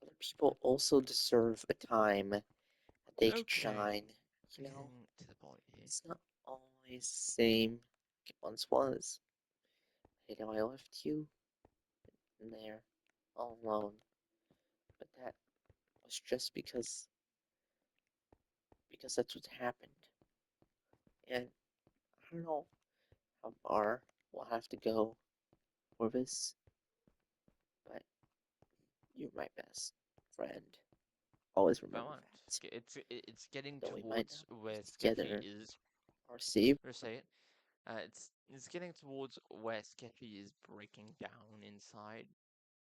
Other people also deserve a time that they can Okay, shine. You know, getting to the point here. it's not always the same like it once was. You know, I left you in there all alone. But that was just because that's what happened. And I don't know how far we'll have to go for this, but you're my best friend. Always remember Belmont. that. It's getting Though we might towards not be where Sketchy together is. or save Or say it. It's getting towards where Sketchy is breaking down inside.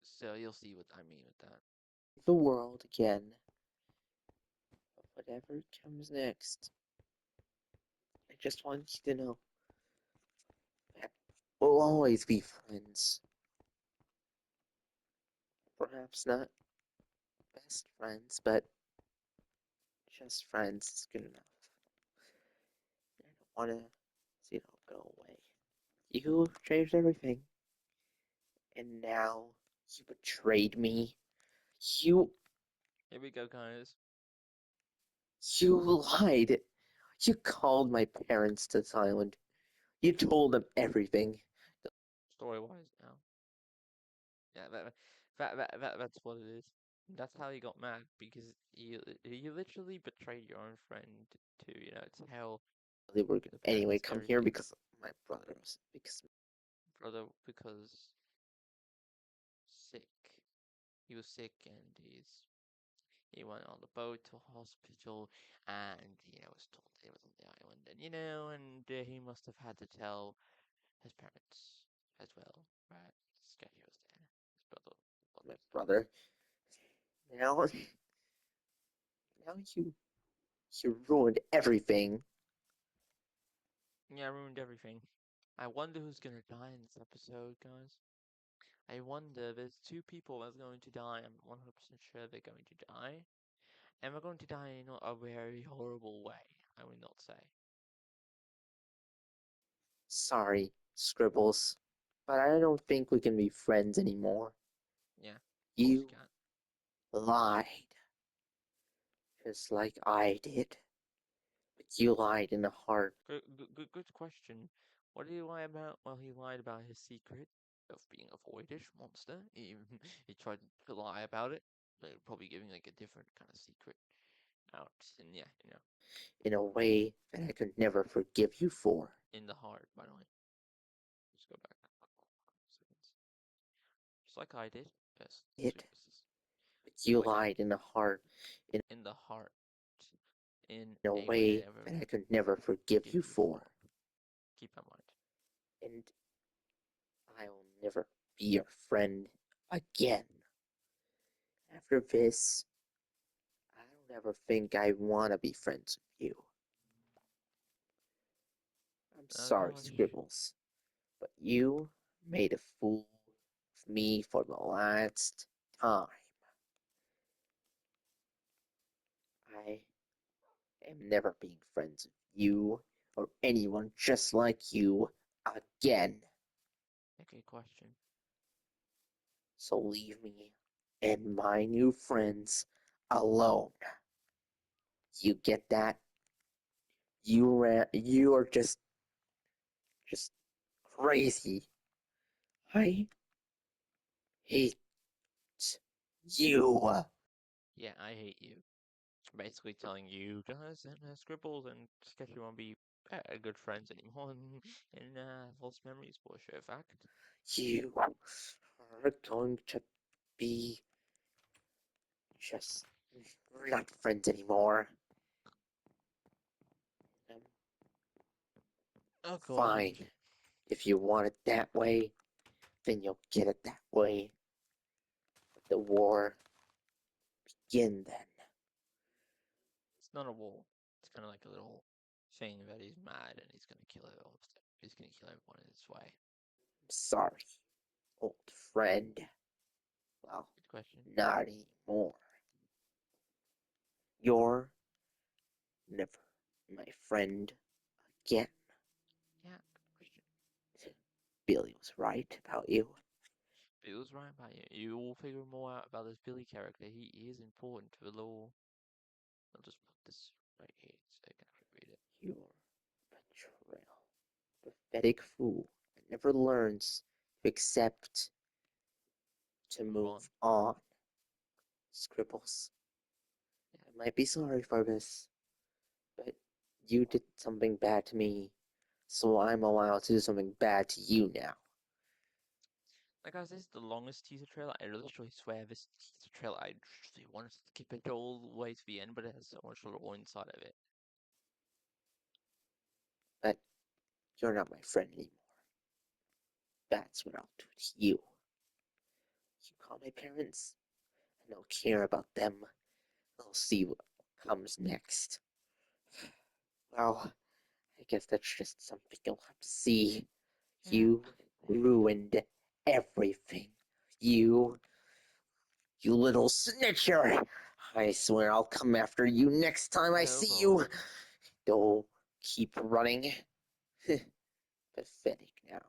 So you'll see what I mean with that. the world again. But whatever comes next, I just want you to know that we'll always be friends. Perhaps not best friends, but just friends is good enough. I don't want to see it all go away. You changed everything, and now you betrayed me. You Here we go, guys. you lied. You called my parents to this island. You told them everything. Story wise now. Yeah, that's what it is. That's how he got mad because you literally betrayed your own friend to tell They were gonna the anyway parents come here everything, because my brothers. Because brother, because sick. He was sick and he went on the boat to hospital and was told he was on the island and he must have had to tell his parents as well, right? Sketchy was there. His brother my was there. brother. Now, now you ruined everything. Yeah, I ruined everything. I wonder who's gonna die in this episode, guys. I wonder. There's two people that's going to die. I'm 100% sure they're going to die, and they're going to die in a very horrible way. I will not say. Sorry, Scribbles, but I don't think we can be friends anymore. Yeah, of course you You can. lied, just like I did. But you lied in the heart. Good question. What did he lie about? Well, he lied about his secret of being a voidish monster. He tried to lie about it, but probably giving like a different kind of secret out. And yeah, In a way that I could never forgive you for. in the heart, by the way. Let's go back. Seconds. Just like I did. Yes, It, sweetnesses. but Just you like I lied did. in the heart, In the heart. In in a a way I way never that I could never forgive forgive you you for. for. Keep in mind. And I'll never be your friend again. After this, I don't ever think I want to be friends with you. I'm Oh sorry, gosh. Scribbles, but you made a fool of me for the last time. I am never being friends with you or anyone just like you again. Okay, question. So leave me and my new friends alone. You get that? You are just crazy. I hate you. Yeah, I hate you. Basically telling you guys and Scribbles and Sketchy won't be good friends anymore, and false memories for sure fact. You are going to be just we're not friends anymore. Um, Oh, go on. Fine. If you want it that way, then you'll get it that way. Let the war begin then. It's not a war. It's kind of like a little thing that he's mad and he's gonna kill it all. He's gonna kill everyone in his way. I'm sorry, old friend. Well, Good question. not anymore. You're never my friend again. Yeah, good question. Billy was right about you. Bill's right about you. You will figure more out about this Billy character. He is important to the lore. I'll just put this right here so I can actually read it. Your betrayal. Pathetic fool that never learns to accept, to Move on. move on. Scribbles. Yeah. I might be sorry for this, but you did something bad to me, so I'm allowed to do something bad to you now. Like guys, this is the longest teaser trailer. I literally swear this teaser trailer I really wanted to skip it all the way to the end, but it has so much lore inside of it. But you're not my friend anymore. That's what I'll do to you. You call my parents, and I'll care about them. I'll see what comes next. Well, I guess that's just something you'll have to see. Yeah. You ruined everything. You, you little snitcher! I swear I'll come after you next time I Oh see boy. you. Don't keep running. Pathetic now.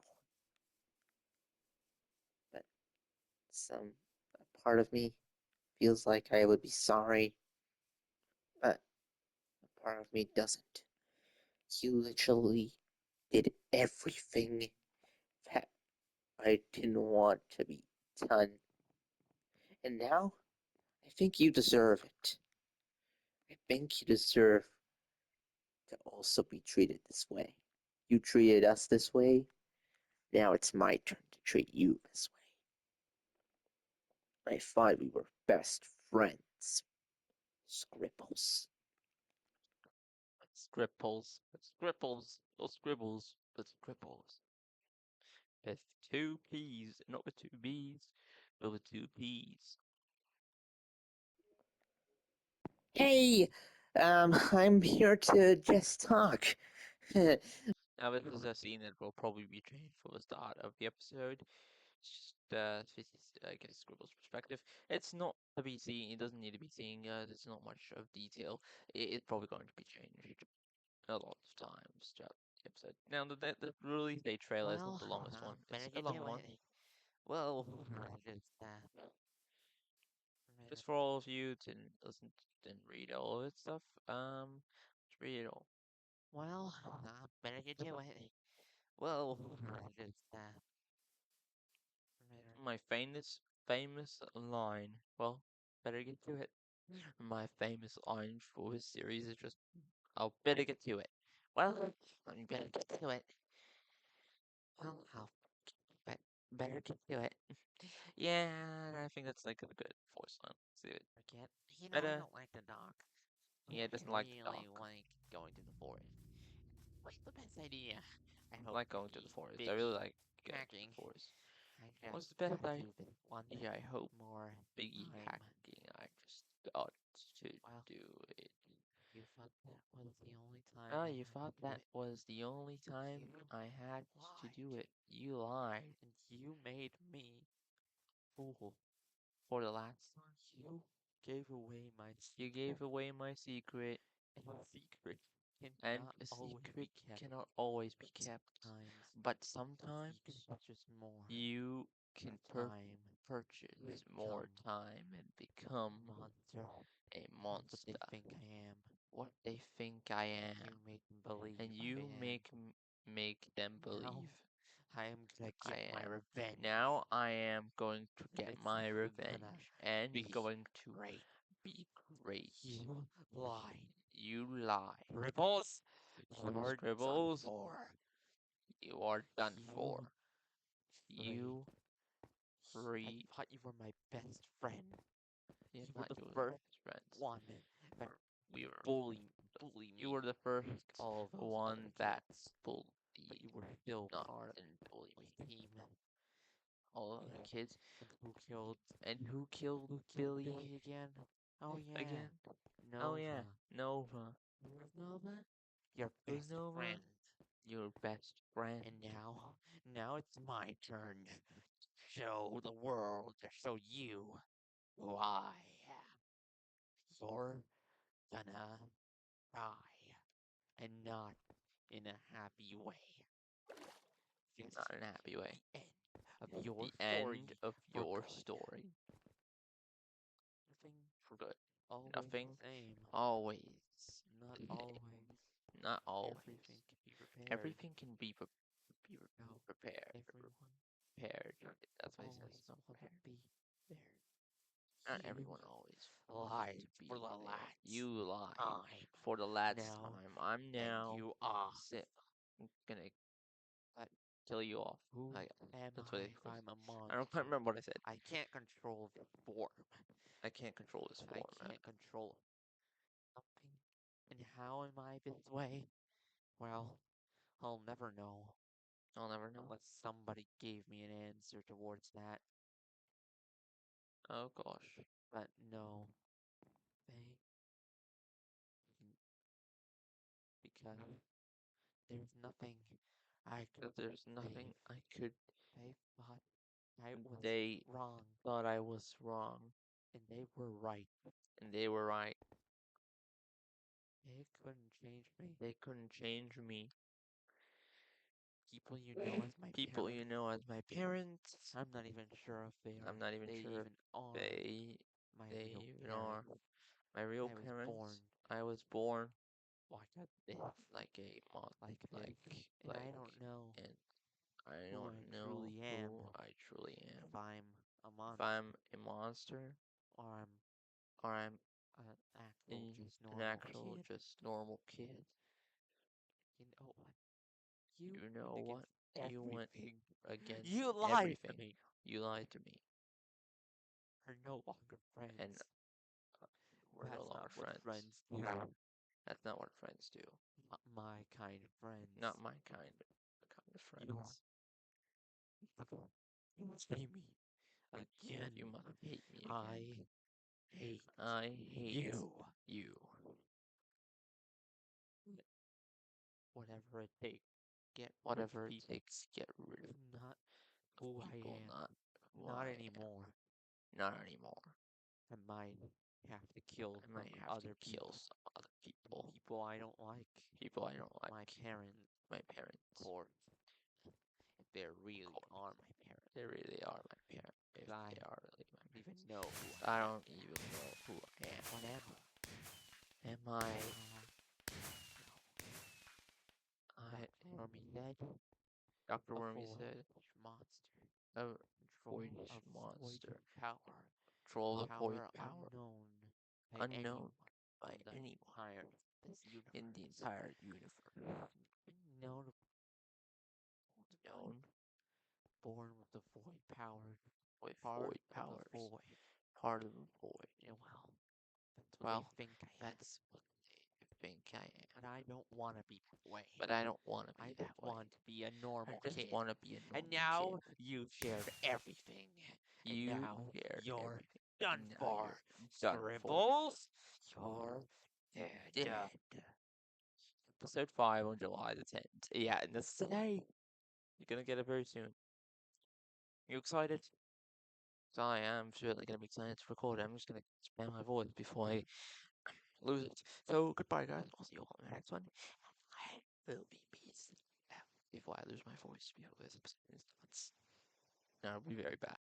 But some a part of me feels like I would be sorry, but a part of me doesn't. You literally did everything that I didn't want to be done. And now I think you deserve it. I think you deserve to also be treated this way. You treated us this way, now it's my turn to treat you this way. I thought we were best friends. Scribbles. Scribbles. Scribbles. Or scribbles. But scribbles. With two P's, not with two B's, but with two P's. Hey, I'm here to just talk. Now this is a scene that will probably be changed for the start of the episode. It's just this is, I guess, Scribble's perspective. It's not to be seen. It doesn't need to be seen. There's not much of detail. It's probably going to be changed a lot of times throughout the episode. Now the release date trailer is not Well, the longest one. better It's a get longer to one. it. Well, just Just for all of you to listen and read all of its stuff. Let's read it all. well, better get to it. Well, just My famous line. Well, better get to it. My famous line for this series is just, I'll better get to it. well, you better get to it. Well, I'll bet better get to it. Yeah, I think that's like a good voice line. Let's do it. Forget. I Better. don't like the dog. Yeah, it I doesn't like the really dark. like going to the forest. What's the best idea? I I hope like going to the the forest. I big really like going to hacking. the forest. I What's just the best gotta I? do this one Yeah, I hope more Biggie time. hacking. I just got to Well, do it. you thought that was the only time Ah, I you had thought to do that it. was the only time You I had to do lied. it. You lied And you made me fool. for the last. You gave away my You secret. gave away my secret, And secret and cannot a always secret be kept. cannot always be But kept. sometimes But a secret sometimes is just more. you can For time purchase more become time and become a monster. a What they monster. think I am. What they think I And am, you made them believe and I you am. make them Now believe I am gonna I get my am. revenge. Now I am going to And get it's my gonna revenge and be going to great. be great. You lied. You lie. Ripples, you're done Scribbles, for. you are done for. You You free. I thought you were my best friend. You You were thought the you were first best friends. one that We were. bully You me were the first like all those one other that kids. bullied But you were still not part and bully of me. my team. All the other kids. And who killed And who killed Billy again? Oh yeah, again? Nova. Oh yeah, Nova. Who's Nova? Your Who's best Nova? friend. Your best friend. And now it's my turn to show the world, to show you who I am. You're gonna die, and not in a happy way. This Not in a happy way. the end of your The story end of for your good. story. Nothing For good. always Nothing the same. always. Not the same. always. Not always. Everything can be prepared. Everything can be No, prepared. everyone Prepared. That's what he always says. Not want to prepared. be there. Not You everyone always lied to be for the there. last You lied time. for the last Now, time. I'm and now you are. gonna kill you off. Who am That's what I it if was. I'm a monster? I don't quite remember what I said. I can't control the form. I can't control this form. I can't control something. And how am I this way? Well, I'll never know I'll never know. unless somebody gave me an answer towards that. Oh gosh. But no, they because there's nothing I could. There's nothing I could. They thought I was They wrong, thought I was wrong, and they were right. and they were right. They couldn't change me. They couldn't change me. People you know as my People parents. you know as my parents. I'm not even sure if they are. I'm not even they sure if even are they my they real even are parents. my real I was parents. born I was born like a this, like a mon like like this, and I don't know and I who don't I know truly who am. I truly If am. I'm a If monster, I'm a monster or I'm or I'm an actual, just an normal actual kid. just normal kid. You know what? You know went what? against You went everything. against You lied everything. to me. You lied to me, We're no longer friends. and we're no That's longer not what friends. do. That's not what friends do. Not my kind of friends. Not my kind of friends. You hate me again. You must hate me again. I hate you. whatever it takes. Get Whatever rid it of people. takes, get rid of Not who people, I am. not who Not I anymore. am. Not anymore. I might have to kill I might have other to kill people. some other people. People I don't like. People I don't like. My parents. My parents. Or if they really are my parents. They really are my parents. If I they are really my don't parents. even know who I don't even know who I am. What am I? Am I? Wormy dead. Dr. A Wormy void said, monster. a Control voidish of monster. void power. Control the void power. Unknown by Unknown by in the anyone entire this universe. in the entire universe. Known Known born with the void power. with Part void of the powers. void. Part of the void. Yeah, well, that's what they think I am. That's what they think I am. But I don't want to be that way. But I don't want to be I that just way. want to be a normal I just kid. want to be a normal And now kid. you've shared everything. And You now shared you're everything. done And now for. you're done for. Scribbles, you're dead. Dead. Episode 5 on July the 10th. Yeah, and this is today. You're gonna get it very soon. You excited? So I am certainly gonna be excited to record it. I'm just gonna spare my voice before I lose it. So goodbye, guys. I'll see you all in the next one. I will be peace before I lose my voice before this episode starts. No, it'll be very bad.